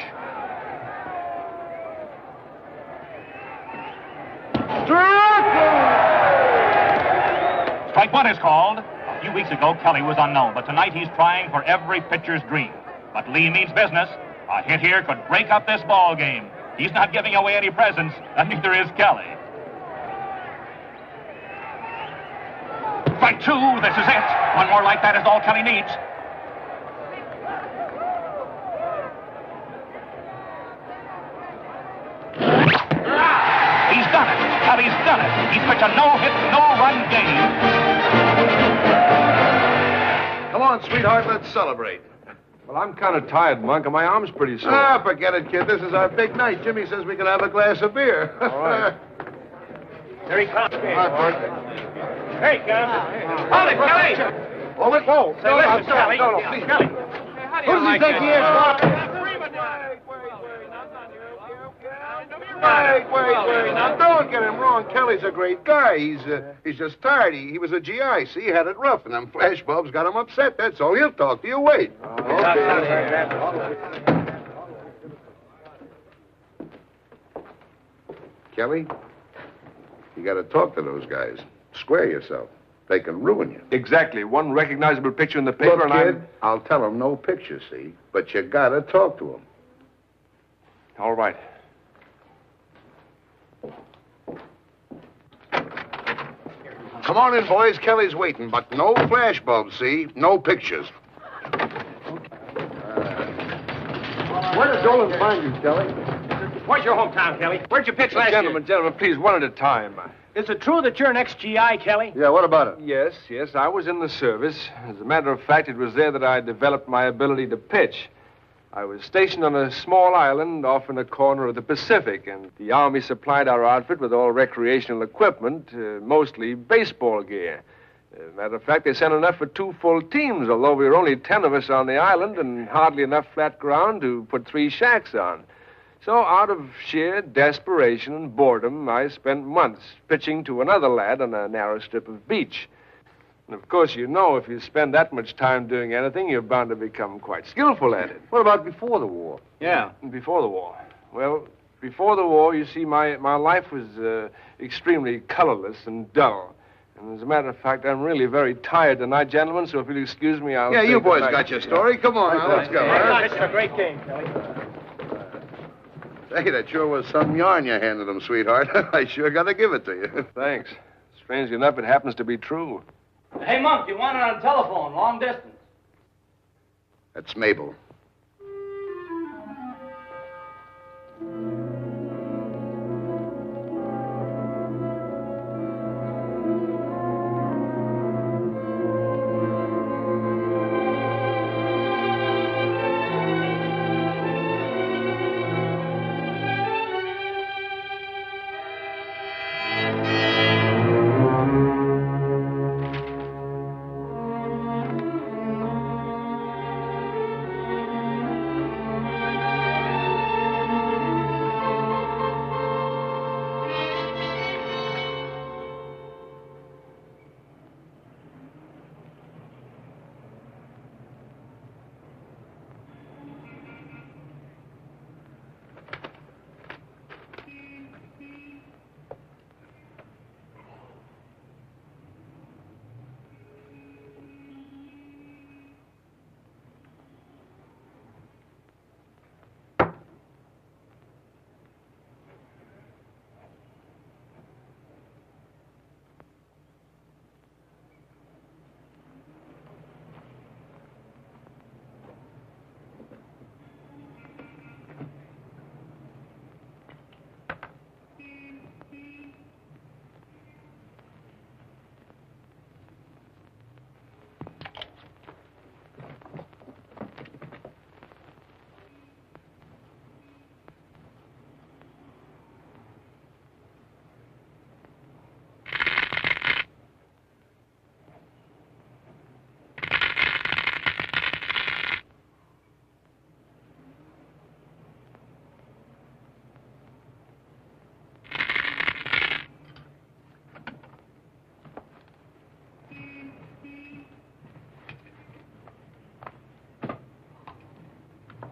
Strike one is called. A few weeks ago, Kelly was unknown, but tonight he's trying for every pitcher's dream. But Lee means business. A hit here could break up this ball game. He's not giving away any presents, and neither is Kelly. Strike two, this is it. One more like that is all Kelly needs. He's done it. Kelly's done it. He's pitched a no-hit, no-run game. Come on, sweetheart, let's celebrate. Well, I'm kind of tired, Monk, and my arm's pretty sore. Ah, forget it, kid. This is our big night. Jimmy says we can have a glass of beer. All right. Here he comes. Hey, Kelly. Hold it, Kelly. Hold it. Whoa. Say, listen, Kelly. No, please. Kelly. Who does he think he is, Rock? Wait. Now, don't get him wrong. Kelly's a great guy. He's just tired. He was a GI. See, he had it rough, and them flash bulbs got him upset. That's all. He'll talk to you. Wait. Kelly, you got to talk to those guys. Square yourself. They can ruin you. Exactly. One recognizable picture in the paper, Look, and kid, I'll tell them no picture, see? But you got to talk to them. All right. Come on in, boys. Kelly's waiting, but no flash bulbs, see? No pictures. Where did Dolan find you, Kelly? Where's your hometown, Kelly? Where'd you pitch last Gentlemen, please, one at a time. Is it true that you're an ex-GI, Kelly? Yeah, what about it? Yes, I was in the service. As a matter of fact, it was there that I developed my ability to pitch. I was stationed on a small island off in a corner of the Pacific, and the Army supplied our outfit with all recreational equipment, mostly baseball gear. As a matter of fact, they sent enough for 2 full teams, although we were only 10 of us on the island and hardly enough flat ground to put 3 shacks on. So out of sheer desperation and boredom, I spent months pitching to another lad on a narrow strip of beach. And of course, you know, if you spend that much time doing anything, you're bound to become quite skillful at it. What about before the war? Yeah, before the war. Well, before the war, you see, my life was extremely colorless and dull. And as a matter of fact, I'm really very tired tonight, gentlemen, so if you'll excuse me, I'll... Yeah, you boys goodnight. got your story. Come on, now, let's go. It's a great game, Kelly. Hey, that sure was some yarn you handed him, sweetheart. I sure got to give it to you. Thanks. Strangely enough, it happens to be true. Hey, Monk, you want it on telephone, long distance. That's Mabel.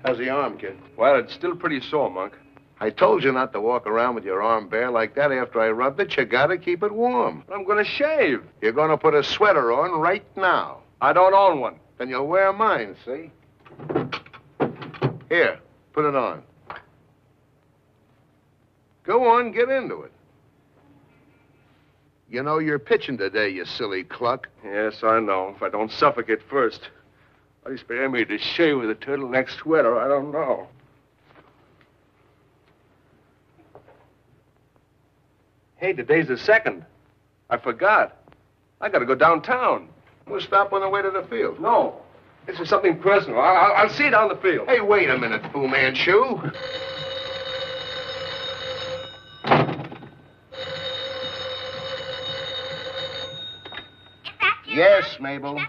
How's the arm, kid? Well, it's still pretty sore, Monk. I told you not to walk around with your arm bare like that after I rubbed it. You gotta keep it warm. I'm gonna shave. You're gonna put a sweater on right now. I don't own one. Then you'll wear mine, see? Here, put it on. Go on, get into it. You know you're pitching today, you silly cluck. Yes, I know. If I don't suffocate first. Why do you spare me to shave with a turtleneck sweater? I don't know. Hey, today's the 2nd. I forgot. I gotta go downtown. We'll stop on the way to the field. No. This is something personal. I'll see you down the field. Hey, wait a minute, Fu Manchu. Yes, Mabel.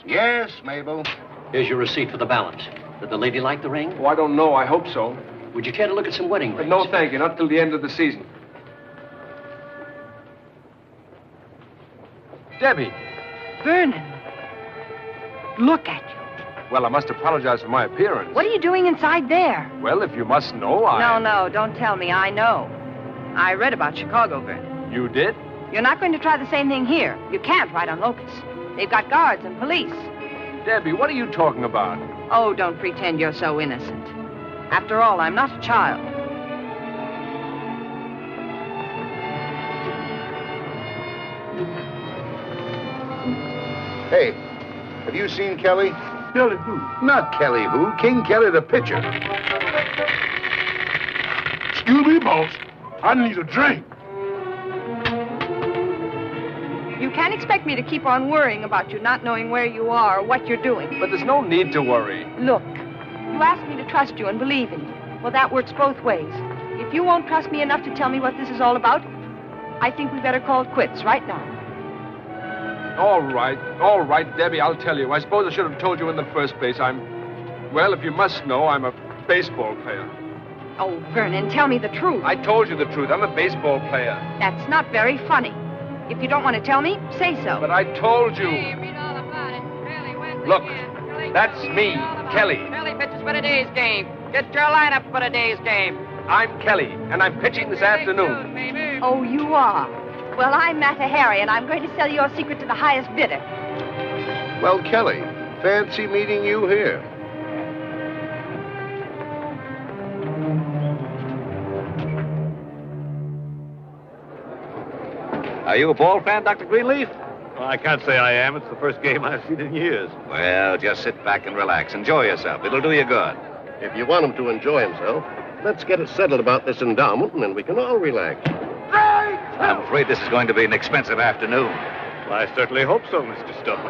Yes, Mabel. Here's your receipt for the balance. Did the lady like the ring? Oh, I don't know. I hope so. Would you care to look at some wedding rings? No, thank you. Not till the end of the season. Debbie. Vernon. Look at you. Well, I must apologize for my appearance. What are you doing inside there? Well, if you must know, No, don't tell me. I know. I read about Chicago, Vernon. You did? You're not going to try the same thing here. You can't right on Locust. They've got guards and police. Debbie, what are you talking about? Oh, don't pretend you're so innocent. After all, I'm not a child. Hey, have you seen Kelly? Kelly who? Not Kelly who. King Kelly the pitcher. Excuse me, boss. I need a drink. You can't expect me to keep on worrying about you not knowing where you are or what you're doing. But there's no need to worry. Look, you asked me to trust you and believe in you. Well, that works both ways. If you won't trust me enough to tell me what this is all about, I think we better call it quits right now. All right, Debbie, I'll tell you. I suppose I should have told you in the first place. Well, if you must know, I'm a baseball player. Oh, Vernon, tell me the truth. I told you the truth. I'm a baseball player. That's not very funny. If you don't want to tell me, say so. But I told you. Look, that's me, Kelly. Kelly pitches for today's game. Get your lineup for today's game. I'm Kelly, and I'm pitching this afternoon. Oh, you are? Well, I'm Matta Harry, and I'm going to sell your secret to the highest bidder. Well, Kelly, fancy meeting you here. Are you a ball fan, Dr. Greenleaf? Well, I can't say I am. It's the first game I've seen in years. Well, just sit back and relax. Enjoy yourself. It'll do you good. If you want him to enjoy himself, let's get it settled about this endowment, and then we can all relax. I'm afraid this is going to be an expensive afternoon. Well, I certainly hope so, Mr. Stone.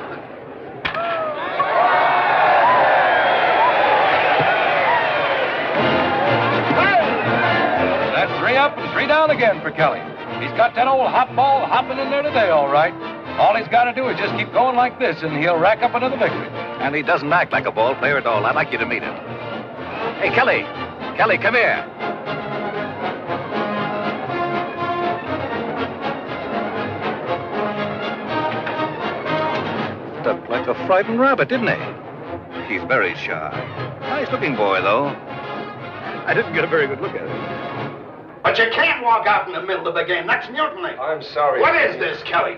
That's 3 up and 3 down again for Kelly. He's got that old hot ball hopping in there today, all right. All he's got to do is just keep going like this, and he'll rack up another victory. And he doesn't act like a ball player at all. I'd like you to meet him. Hey, Kelly. Kelly, come here. Looked like a frightened rabbit, didn't he? He's very shy. Nice-looking boy, though. I didn't get a very good look at him. But you can't walk out in the middle of the game. That's mutiny. I'm sorry. What is this, Kelly?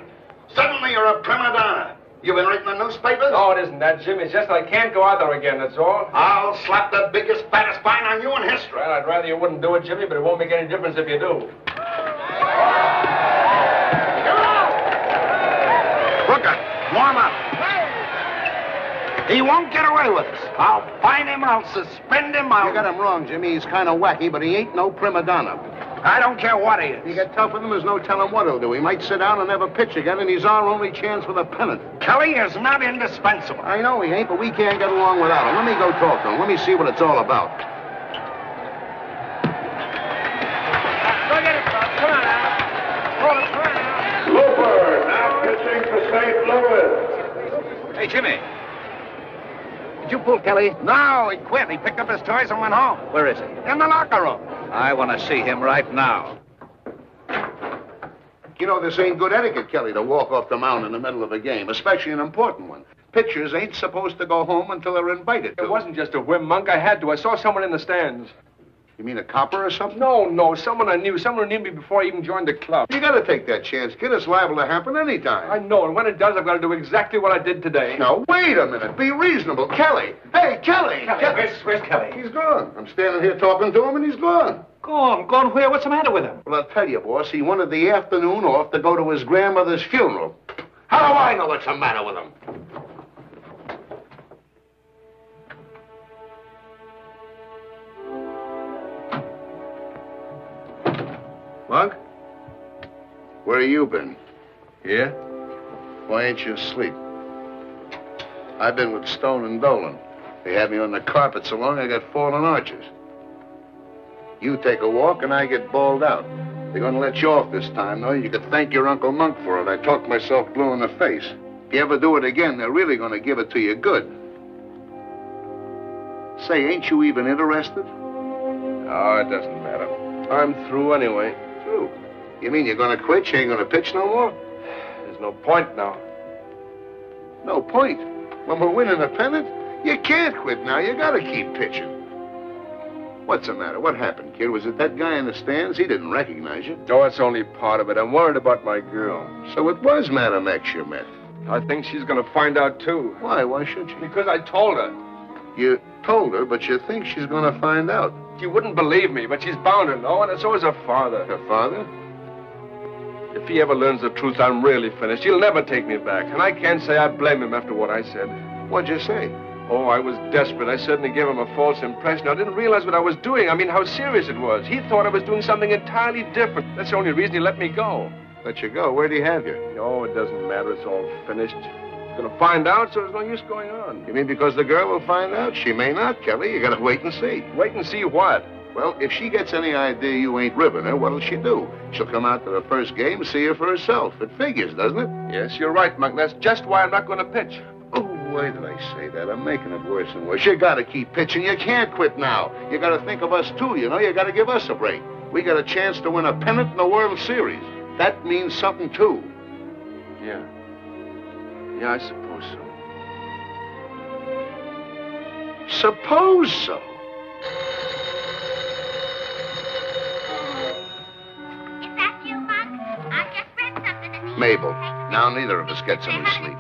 Suddenly you're a prima donna. You've been reading the newspapers? No, it isn't that, Jim. It's just that I can't go out there again, that's all. I'll slap the biggest, fattest fine on you in history. Well, I'd rather you wouldn't do it, Jimmy, but it won't make any difference if you do. Rooker, warm up. He won't get away with us. I'll fine him, I'll suspend him, You got him wrong, Jimmy. He's kind of wacky, but he ain't no prima donna. I don't care what he is. You get tough with him, there's no telling what he'll do. He might sit down and never pitch again, and he's our only chance for the pennant. Kelly is not indispensable. I know he ain't, but we can't get along without him. Let me go talk to him. Let me see what it's all about. Look at it, Bob. Come on now. Looper, now pitching for St. Louis. Hey, Jimmy. Did you pull Kelly? No, he quit. He picked up his toys and went home. Where is he? In the locker room. I want to see him right now. You know, this ain't good etiquette, Kelly, to walk off the mound in the middle of a game, especially an important one. Pitchers ain't supposed to go home until they're invited to. It wasn't just a whim, Monk. I had to. I saw someone in the stands. You mean a copper or something? No, someone I knew. Someone who knew me before I even joined the club. You gotta take that chance, kid. It's liable to happen anytime. I know, and when it does, I've got to do exactly what I did today. Now, wait a minute. Be reasonable. Kelly! Hey, Kelly! Where's Kelly? He's gone. I'm standing here talking to him, and he's gone. Gone? Gone where? What's the matter with him? Well, I'll tell you, boss. He wanted the afternoon off to go to his grandmother's funeral. How do I know what's the matter with him? Monk? Where you been? Yeah? Why ain't you asleep? I've been with Stone and Dolan. They had me on the carpet so long I got fallen arches. You take a walk and I get bawled out. They're gonna let you off this time, though. You could thank your Uncle Monk for it. I talked myself blue in the face. If you ever do it again, they're really gonna give it to you good. Say, ain't you even interested? Oh, it doesn't matter. I'm through anyway. Through? You mean you're gonna quit? You ain't gonna pitch no more? There's no point now. No point? When we're winning a pennant? You can't quit now. You gotta keep pitching. What's the matter? What happened, kid? Was it that guy in the stands? He didn't recognize you. No, it's only part of it. I'm worried about my girl. So it was Madam X you met? I think she's gonna find out, too. Why? Why should she? Because I told her. You told her, but you think she's gonna find out. She wouldn't believe me, but she's bound to know, and so is her father. Her father? If he ever learns the truth, I'm really finished. He'll never take me back, and I can't say I blame him after what I said. What'd you say? Oh, I was desperate. I certainly gave him a false impression. I didn't realize what I was doing. I mean, how serious it was. He thought I was doing something entirely different. That's the only reason he let me go. Let you go? Where'd he have you? Oh, it doesn't matter. It's all finished. He's going to find out, so there's no use going on. You mean because the girl will find out? She may not, Kelly. You gotta wait and see. Wait and see what? Well, if she gets any idea you ain't ribbing her, what'll she do? She'll come out to the first game and see her for herself. It figures, doesn't it? Yes, you're right, Monk. That's just why I'm not going to pitch. Oh, why did I say that? I'm making it worse and worse. You gotta keep pitching. You can't quit now. You gotta think of us, too, you know? You gotta give us a break. We got a chance to win a pennant in the World Series. That means something, too. Yeah. Yeah, I suppose so. Suppose so. Is that you, Monk? I just read something in the... Mabel, now neither of us gets any sleep.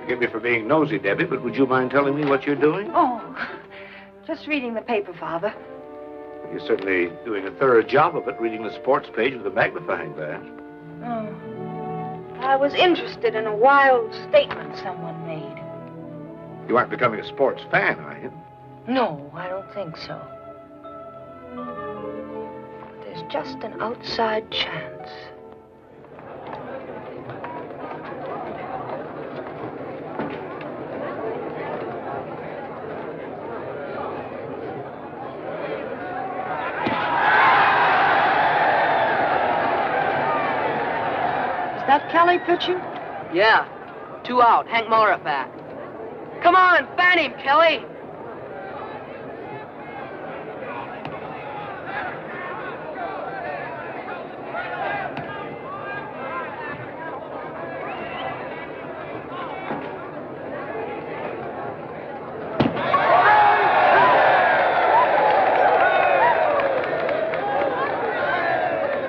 Forgive me for being nosy, Debbie, but would you mind telling me what you're doing? Oh, just reading the paper, Father. You're certainly doing a thorough job of it, reading the sports page with a magnifying glass. Oh. I was interested in a wild statement someone made. You aren't becoming a sports fan, are you? No, I don't think so. But there's just an outside chance. Is that Kelly pitching? Yeah. 2 out. Hank Muller back. Come on, fan him, Kelly.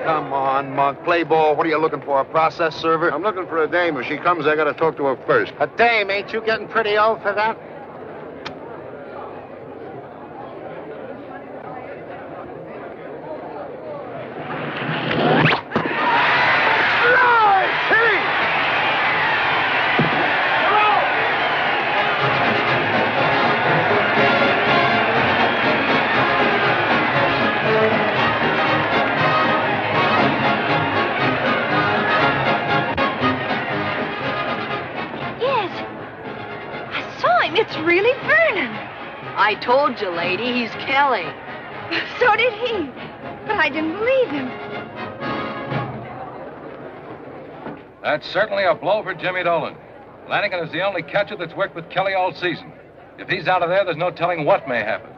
Come on, Monk. Play ball. What are you looking for, a process server? I'm looking for a dame. If she comes, I gotta talk to her first. A dame? Ain't you getting pretty old for that? It's I told you, lady, he's Kelly. So did he. But I didn't believe him. That's certainly a blow for Jimmy Dolan. Lanigan is the only catcher that's worked with Kelly all season. If he's out of there, there's no telling what may happen.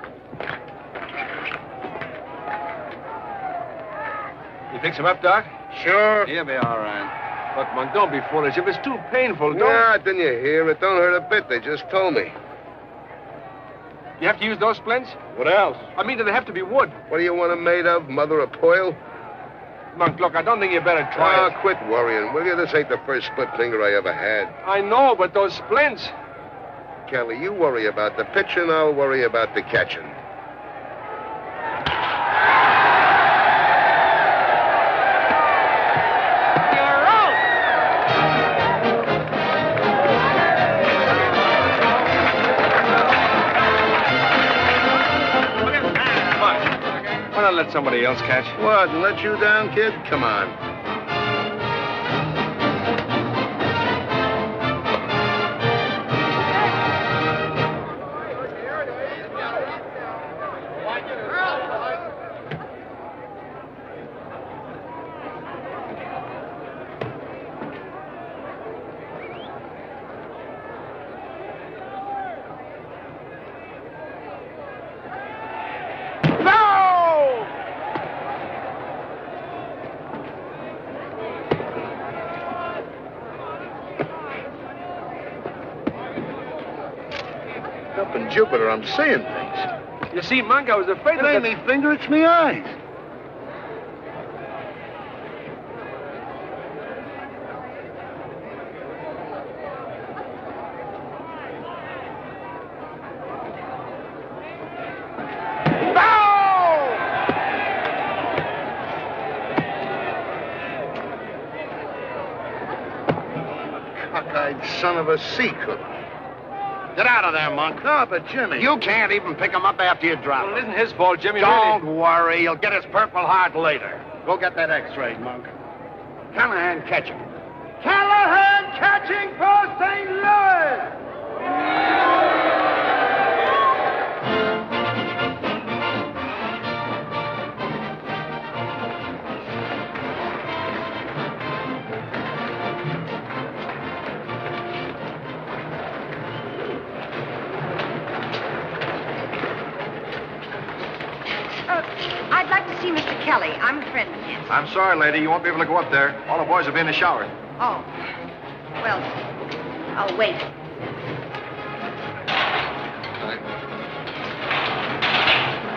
You fix him up, Doc? Sure. He'll be all right. Look, Monk, don't be foolish. If it's too painful, don't... Nah, didn't you hear? It don't hurt a bit. They just told me. You have to use those splints? What else? I mean, do they have to be wood? What do you want them made of? Mother of pearl? Monk, look, I don't think you better try it. Quit worrying, will you? This ain't the first split finger I ever had. I know, but those splints... Kelly, you worry about the pitching, I'll worry about the catching. Why not let somebody else catch? What, and let you down, kid? Come on. Up in Jupiter, I'm seeing things. You see, Monk, I was afraid It ain't me finger, it's me eyes. Cockeyed son of a sea cook. Get out of there, Monk. No, but Jimmy. You can't even pick him up after you drop him. Well, it isn't his fault, Jimmy. Don't really. worry. He'll get his Purple Heart later. Go get that X-ray, Monk. Callahan catching. Callahan catching for St. Louis! I'd like to see Mr. Kelly. I'm a friend of his. I'm sorry, lady. You won't be able to go up there. All the boys will be in the shower. Oh. Well, I'll wait.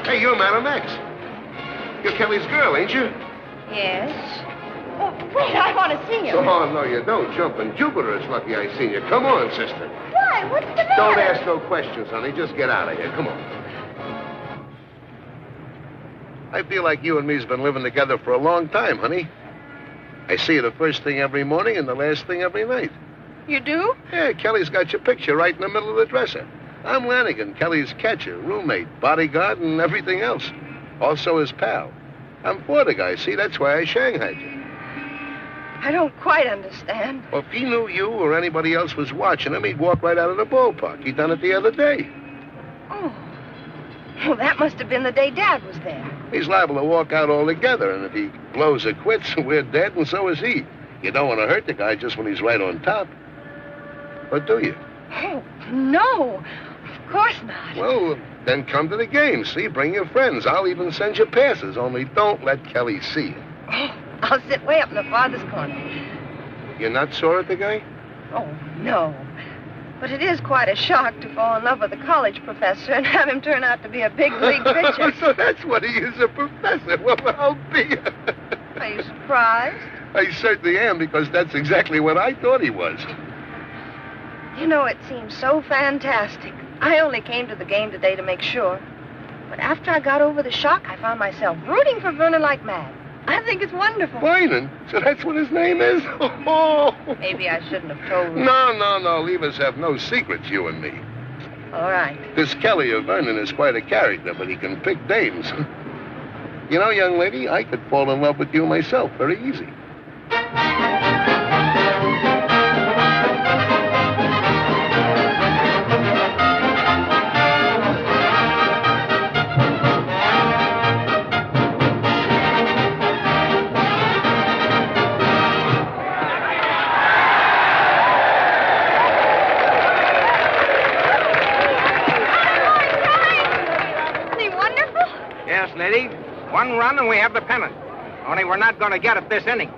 Hey, you're Madam X. You're Kelly's girl, ain't you? Yes. Oh, wait, I want to see him. Oh, no, you don't. Jumping Jupiter, it's lucky I seen you. Come on, sister. Why? What's the matter? Don't ask no questions, honey. Just get out of here. Come on. I feel like you and me's been living together for a long time, honey. I see you the first thing every morning and the last thing every night. You do? Yeah, Kelly's got your picture right in the middle of the dresser. I'm Lanigan, Kelly's catcher, roommate, bodyguard, and everything else. Also his pal. I'm for the guy, see? That's why I shanghaied you. I don't quite understand. Well, if he knew you or anybody else was watching him, he'd walk right out of the ballpark. He done it the other day. Oh. Well, that must have been the day Dad was there. He's liable to walk out altogether, and if he blows or quits, we're dead, and so is he. You don't want to hurt the guy just when he's right on top. Or do you? Oh, no. Of course not. Well, then come to the game, see? Bring your friends. I'll even send you passes, only don't let Kelly see you. Oh, I'll sit way up in the farthest corner. You're not sore at the guy? Oh, no. But it is quite a shock to fall in love with a college professor and have him turn out to be a big league pitcher. So that's what he is, a professor. Well, I'll be. Are you surprised? I certainly am, because that's exactly what I thought he was. You know, it seems so fantastic. I only came to the game today to make sure. But after I got over the shock, I found myself rooting for Vernon like mad. I think it's wonderful. Vernon? So that's what his name is? Oh. Maybe I shouldn't have told you. No. Leave us have no secrets, you and me. All right. This Kelly of Vernon is quite a character, but he can pick dames. You know, young lady, I could fall in love with you myself very easy. done, and we have the pennant. Only we're not going to get it this inning.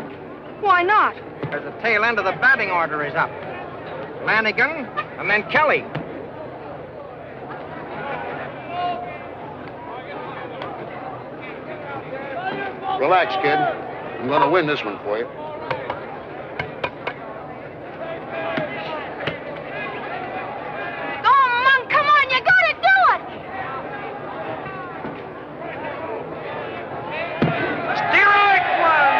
Why not? Because the tail end of the batting order is up. Flanagan, and then Kelly. Relax, kid. I'm going to win this one for you. Go on, Monk, come on, you gotta do it! Strike one!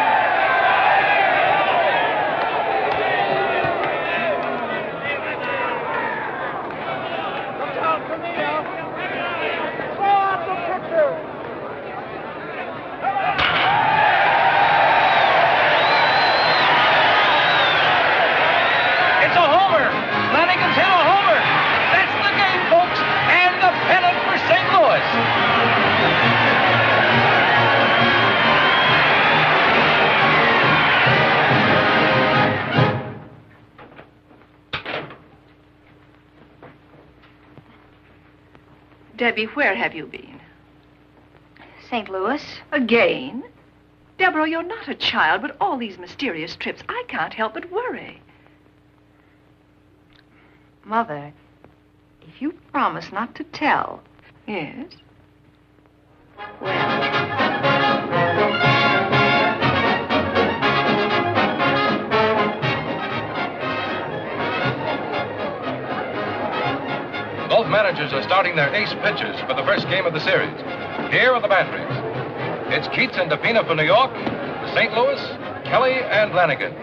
It's a homer. Flanagan's hit a homer. That's the game, folks. And the pennant for St. Louis. Debbie, where have you been? St. Louis? Again? Deborah, you're not a child, but all these mysterious trips, I can't help but worry. Mother, if you promise not to tell. Yes? Both managers are starting their ace pitchers for the first game of the series. Here are the batteries. It's Keats and DePina for New York, St. Louis, Kelly and Flanagan.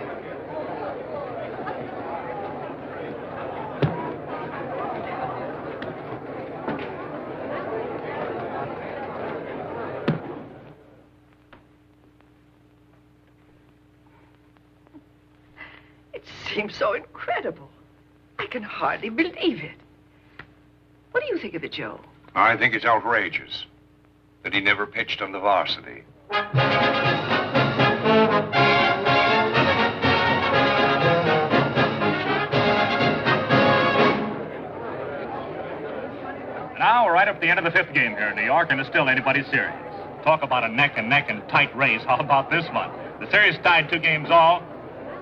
It seems so incredible. I can hardly believe it. What do you think of it, Joe? I think it's outrageous that he never pitched on the varsity. Now we're right up at the end of the fifth game here in New York, and it's still anybody's series. Talk about a neck and tight race. How about this one? The series tied 2 games all.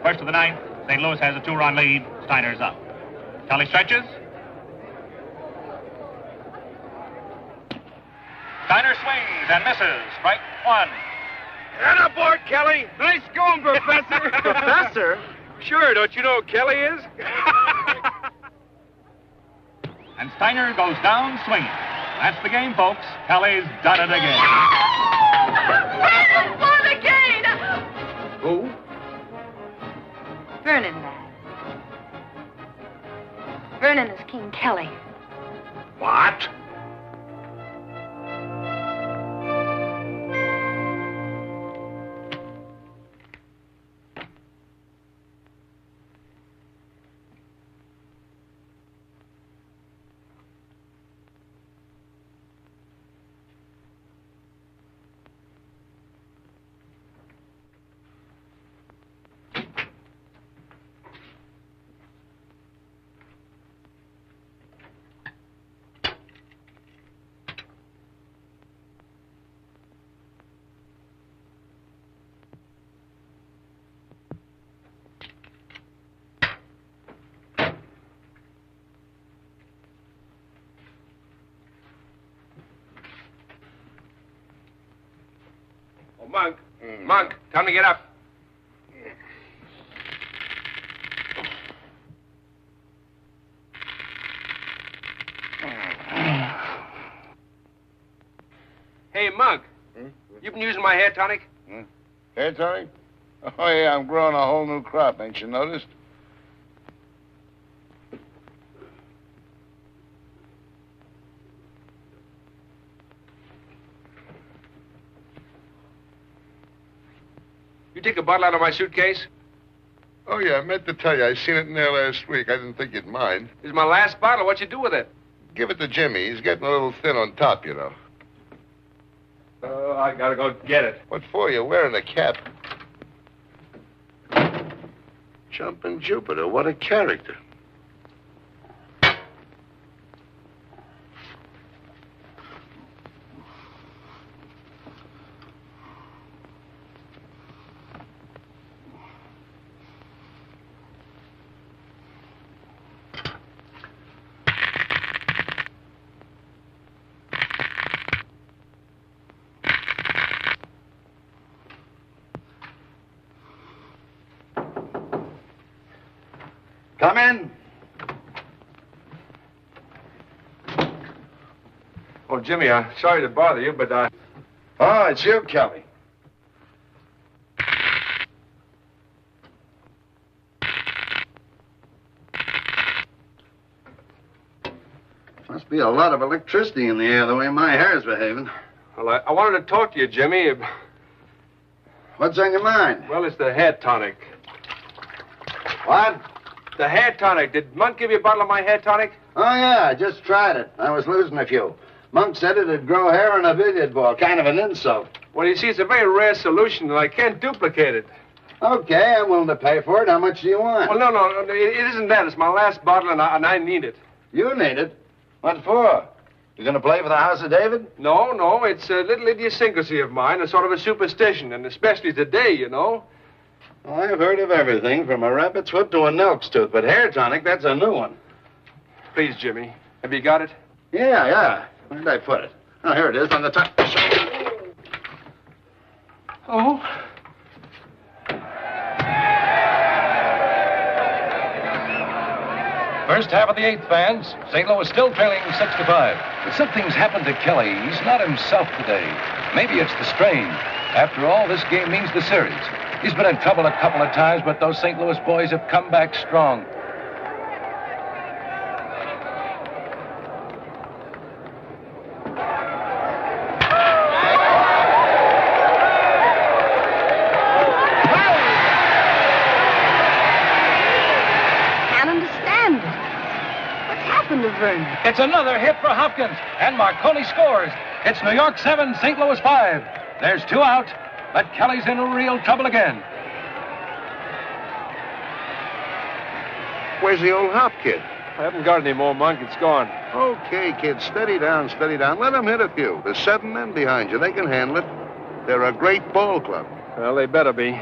First of the ninth, St. Louis has a 2-run lead. Steiner's up. Kelly stretches. Steiner swings and misses. Strike 1. And aboard, Kelly. Nice going, Professor. Professor? Sure, don't you know who Kelly is? And Steiner goes down swinging. That's the game, folks. Kelly's done it again. Vernon won again! Who? Vernon, Dad. Vernon is King Kelly. What? Monk. Monk, time to get up. Hey, Monk. You been using my hair tonic? Hair tonic? Oh, yeah, I'm growing a whole new crop. Ain't you noticed? You take a bottle out of my suitcase? Oh, yeah, I meant to tell you. I seen it in there last week. I didn't think you'd mind. This is my last bottle. What you do with it? Give it to Jimmy. He's getting a little thin on top, you know. Oh, I gotta go get it. What for? You're wearing a cap. Jumping Jupiter. What a character. Come in. Oh, Jimmy, I'm sorry to bother you, but Oh, it's you, Kelly. Must be a lot of electricity in the air the way my hair's behaving. Well, I wanted to talk to you, Jimmy. What's on your mind? Well, it's the hair tonic. What? The hair tonic. Did Monk give you a bottle of my hair tonic? Oh, yeah, I just tried it. I was losing a few. Monk said it'd grow hair on a billiard ball. Kind of an insult. Well, you see, it's a very rare solution, and I can't duplicate it. Okay, I'm willing to pay for it. How much do you want? Well, no, it isn't that. It's my last bottle, and I need it. You need it? What for? You gonna play for the House of David? No, it's a little idiosyncrasy of mine, a sort of a superstition, and especially today, you know. Well, I've heard of everything, from a rabbit's foot to a Nelk's tooth, but hair tonic, that's a new one. Please, Jimmy. Have you got it? Yeah. Where did I put it? Oh, here it is, on the top. Oh. First half of the eighth, fans. St. Louis still trailing 6-5. But something's happened to Kelly. He's not himself today. Maybe it's the strain. After all, this game means the series. He's been in trouble a couple of times, but those St. Louis boys have come back strong. It's another hit for Hopkins, and Marconi scores. It's New York 7, St. Louis 5. There's 2 out, but Kelly's in real trouble again. Where's the old Hop kid? I haven't got any more, Monk. It's gone. Okay, kid, steady down. Let them hit a few. There's 7 men behind you. They can handle it. They're a great ball club. Well, they better be.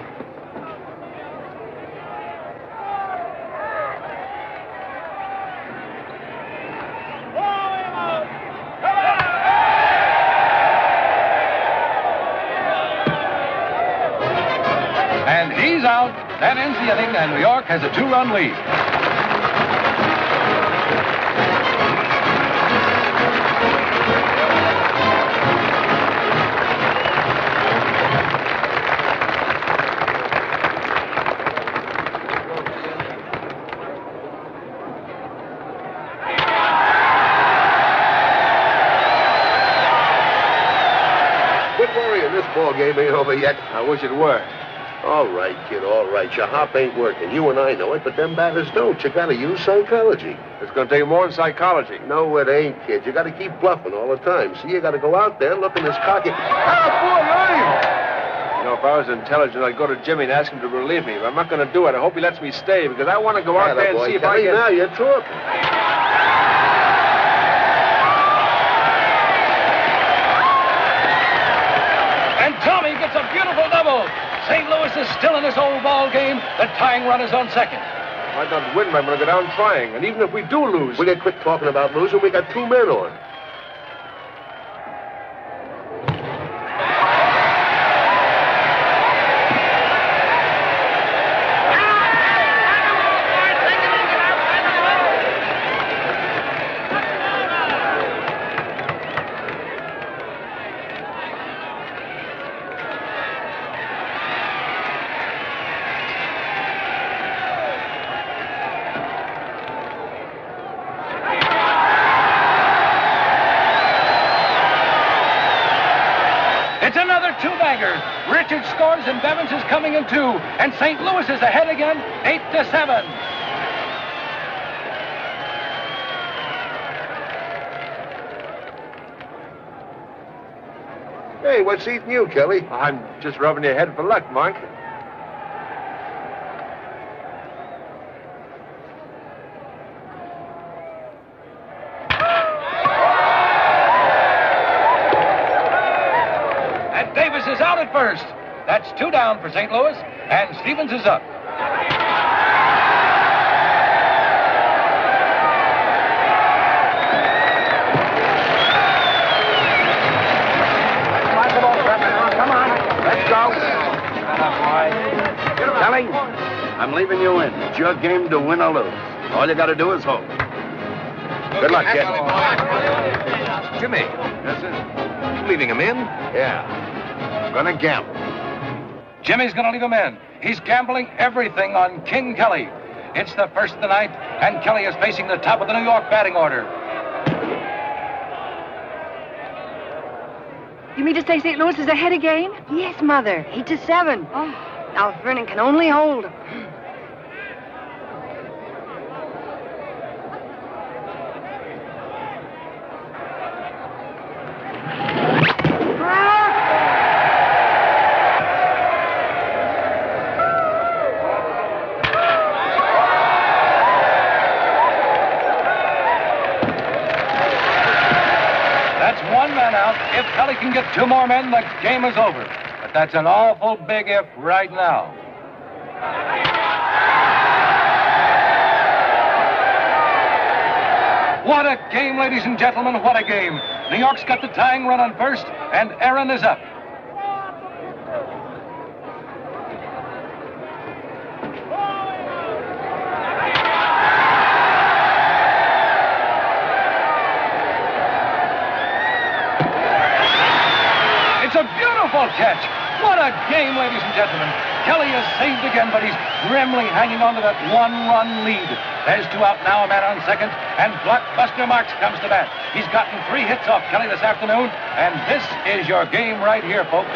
And he's out. That ends the inning, and New York has a 2-run lead. Quit worrying. This ball game ain't over yet. I wish it were. All right, kid, all right. Your hop ain't working. You and I know it, but them batters don't. You gotta use psychology. It's gonna take more than psychology. No, it ain't, kid. You gotta keep bluffing all the time. See, you gotta go out there looking as cocky. You know, if I was intelligent, I'd go to Jimmy and ask him to relieve me. But I'm not gonna do it. I hope he lets me stay, because I want to go out there and see if I can... Now you're talking. And Tommy gets a beautiful double. St. Louis is still in this old ball game. The tying run is on second. I don't win, but I'm going to go down trying. And even if we do lose... Will you quit talking about losing? We got 2 men on. It's another 2-bagger. Richards scores and Bevins is coming in 2. And St. Louis is ahead again, 8-7. Hey, what's eating you, Kelly? I'm just rubbing your head for luck, Monk. Davis is out at first. That's 2 down for St. Louis, and Stevens is up. Come on, let's go. Kelly, I'm leaving you in. It's your game to win or lose. All you got to do is hope. Good luck, kid. Jimmy. Yes, sir? You leaving him in? Yeah. Gonna gamble. Jimmy's going to leave him in. He's gambling everything on King Kelly. It's the first of the night, and Kelly is facing the top of the New York batting order. You mean to say St. Louis is ahead again? Yes, Mother. 8-7. Oh, now Vernon can only hold. If Kelly can get 2 more men, the game is over. But that's an awful big if right now. What a game, ladies and gentlemen, what a game. New York's got the tying run on first, and Aaron is up. It's a beautiful catch. What a game, ladies and gentlemen. Kelly is saved again, but he's grimly hanging on to that 1-run lead. There's 2 out now, a man on second, and Blockbuster Marks comes to bat. He's gotten 3 hits off Kelly this afternoon, and this is your game right here, folks.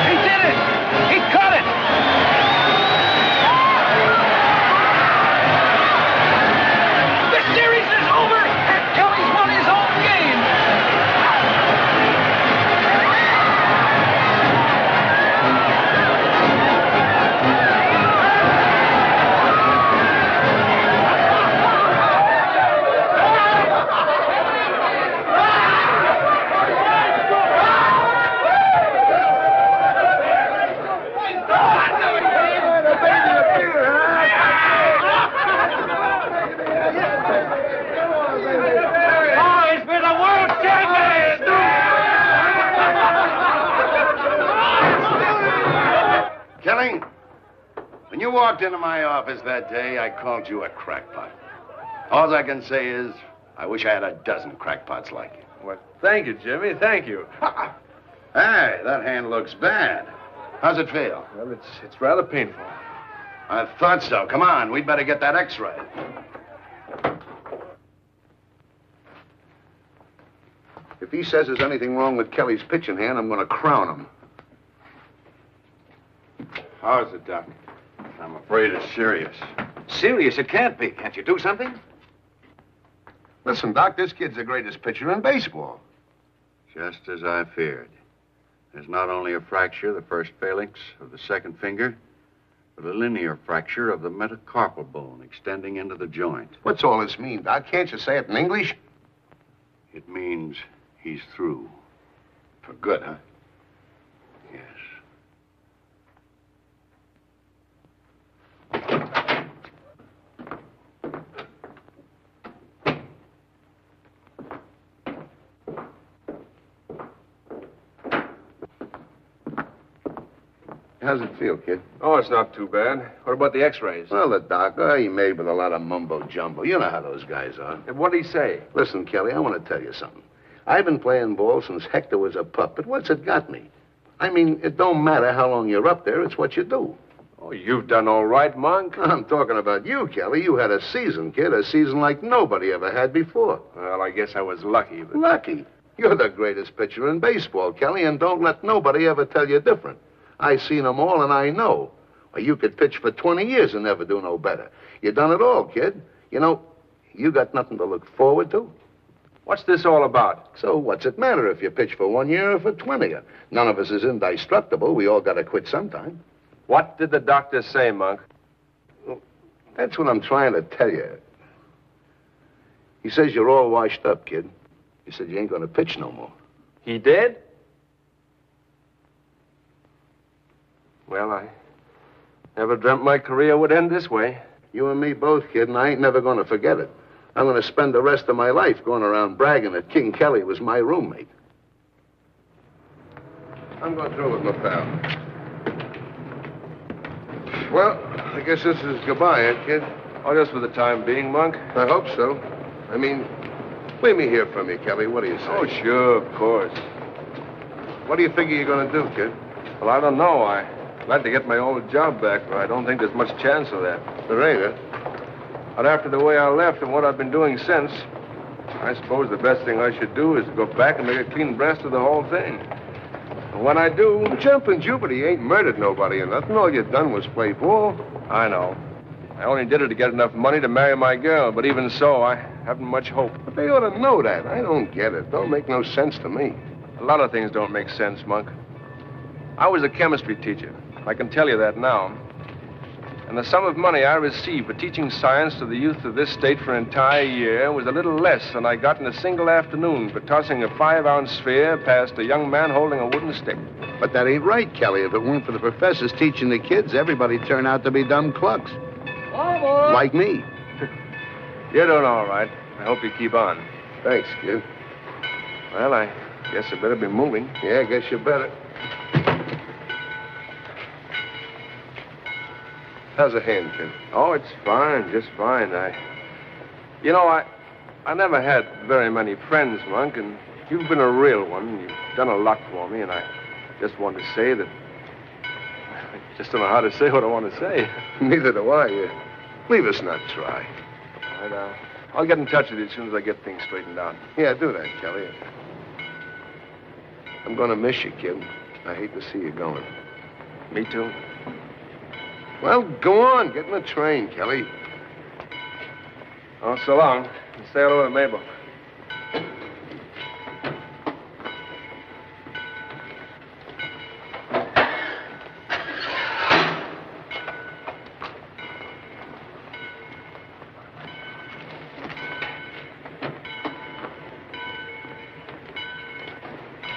He did it! He caught it! Series is over, and Kelly's won his own game. Kelly, when you walked into my office that day, I called you a crackpot. All I can say is, I wish I had a dozen crackpots like you. Well, thank you, Jimmy. Thank you. Hey, that hand looks bad. How's it feel? Well, it's rather painful. I thought so. Come on, we'd better get that x-ray. If he says there's anything wrong with Kelly's pitching hand, I'm going to crown him. How's it, Doc? I'm afraid it's serious. Serious? It can't be. Can't you do something? Listen, Doc, this kid's the greatest pitcher in baseball. Just as I feared. There's not only a fracture, the first phalanx of the second finger, but a linear fracture of the metacarpal bone extending into the joint. What's all this mean, Doc? Can't you say it in English? It means he's through. For good, huh? Yes. How's it feel, kid? Oh, it's not too bad. What about the x-rays? Well, the doc, he made with a lot of mumbo-jumbo. You know how those guys are. What did he say? Listen, Kelly, I want to tell you something. I've been playing ball since Hector was a pup, but what's it got me? I mean, it don't matter how long you're up there, it's what you do. Oh, you've done all right, Monk. I'm talking about you, Kelly. You had a season, kid, a season like nobody ever had before. Well, I guess I was lucky, but... Lucky? You're the greatest pitcher in baseball, Kelly, and don't let nobody ever tell you different. I seen them all, and I know. Well, you could pitch for 20 years and never do no better. You done it all, kid. You know, you got nothing to look forward to. What's this all about? So what's it matter if you pitch for 1 year or for 20? None of us is indestructible. We all got to quit sometime. What did the doctor say, Monk? Well, that's what I'm trying to tell you. He says you're all washed up, kid. He said you ain't going to pitch no more. He did? Well, I never dreamt my career would end this way. You and me both, kid, and I ain't never going to forget it. I'm going to spend the rest of my life going around bragging that King Kelly was my roommate. I'm going through with my pal. Well, I guess this is goodbye, eh, kid? Oh, just for the time being, Monk. I hope so. I mean, let me hear from you, Kelly. What do you say? Oh, sure, of course. What do you figure you're going to do, kid? Well, I don't know. I'd like to get my old job back, but I don't think there's much chance of that. There ain't, huh? But after the way I left and what I've been doing since, I suppose the best thing I should do is go back and make a clean breast of the whole thing. And when I do... Jumping Jupiter, you ain't murdered nobody or nothing. All you done was play ball. I know. I only did it to get enough money to marry my girl, but even so, I haven't much hope. But they ought to know that. I don't get it. Don't make no sense to me. A lot of things don't make sense, Monk. I was a chemistry teacher. I can tell you that now. And the sum of money I received for teaching science to the youth of this state for an entire year was a little less than I got in a single afternoon for tossing a 5-ounce sphere past a young man holding a wooden stick. But that ain't right, Kelly. If it weren't for the professors teaching the kids, everybody'd turn out to be dumb clucks. Like me. You're doing all right. I hope you keep on. Thanks, kid. Well, I guess I better be moving. Yeah, I guess you better. How's the hand, kid? Oh, it's fine, just fine. You know, I never had very many friends, Monk, and you've been a real one. You've done a lot for me, and I just want to say that I just don't know how to say what I want to say. Neither do I. Leave us not try. All right, I'll get in touch with you as soon as I get things straightened out. Yeah, do that, Kelly. I'm going to miss you, kid. I hate to see you going. Me too. Well, go on. Get in the train, Kelly. Oh, so long. Say hello to Mabel.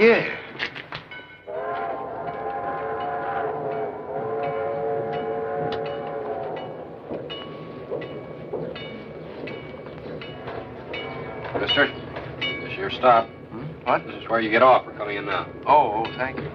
Yeah. Mister, this is your stop. What? This is where you get off. We're coming in now. Oh, thank you.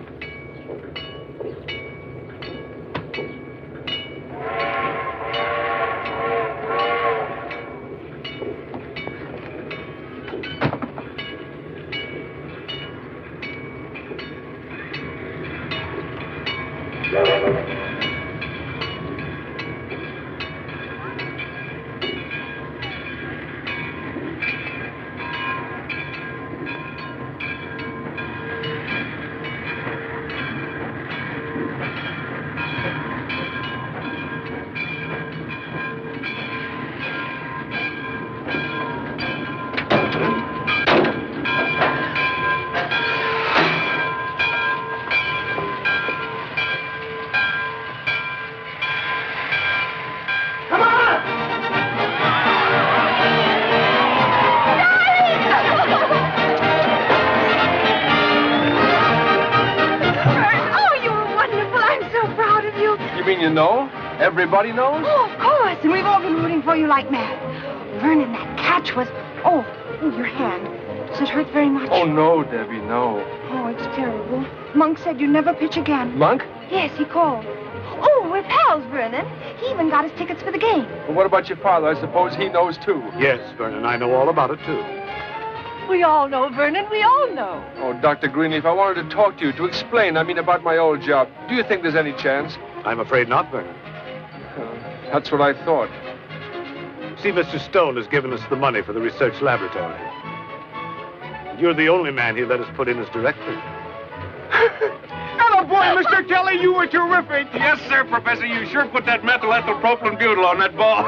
Everybody knows? Oh, of course. And we've all been rooting for you like mad. Vernon, that catch was... Oh, your hand. Does it hurt very much? Oh, no, Debbie, no. Oh, it's terrible. Monk said you'd never pitch again. Monk? Yes, he called. Oh, we're pals, Vernon. He even got his tickets for the game. Well, what about your father? I suppose he knows, too. Yes, Vernon, I know all about it, too. We all know, Vernon. We all know. Oh, Dr. Greenleaf, I wanted to talk to you, to explain, about my old job. Do you think there's any chance? I'm afraid not, Vernon. That's what I thought. See, Mr. Stone has given us the money for the research laboratory. You're the only man he let us put in as director. Hello, boy, Mr. Kelly, you were terrific. Yes, sir, Professor. You sure put that methyl ethyl propylene butyl on that ball.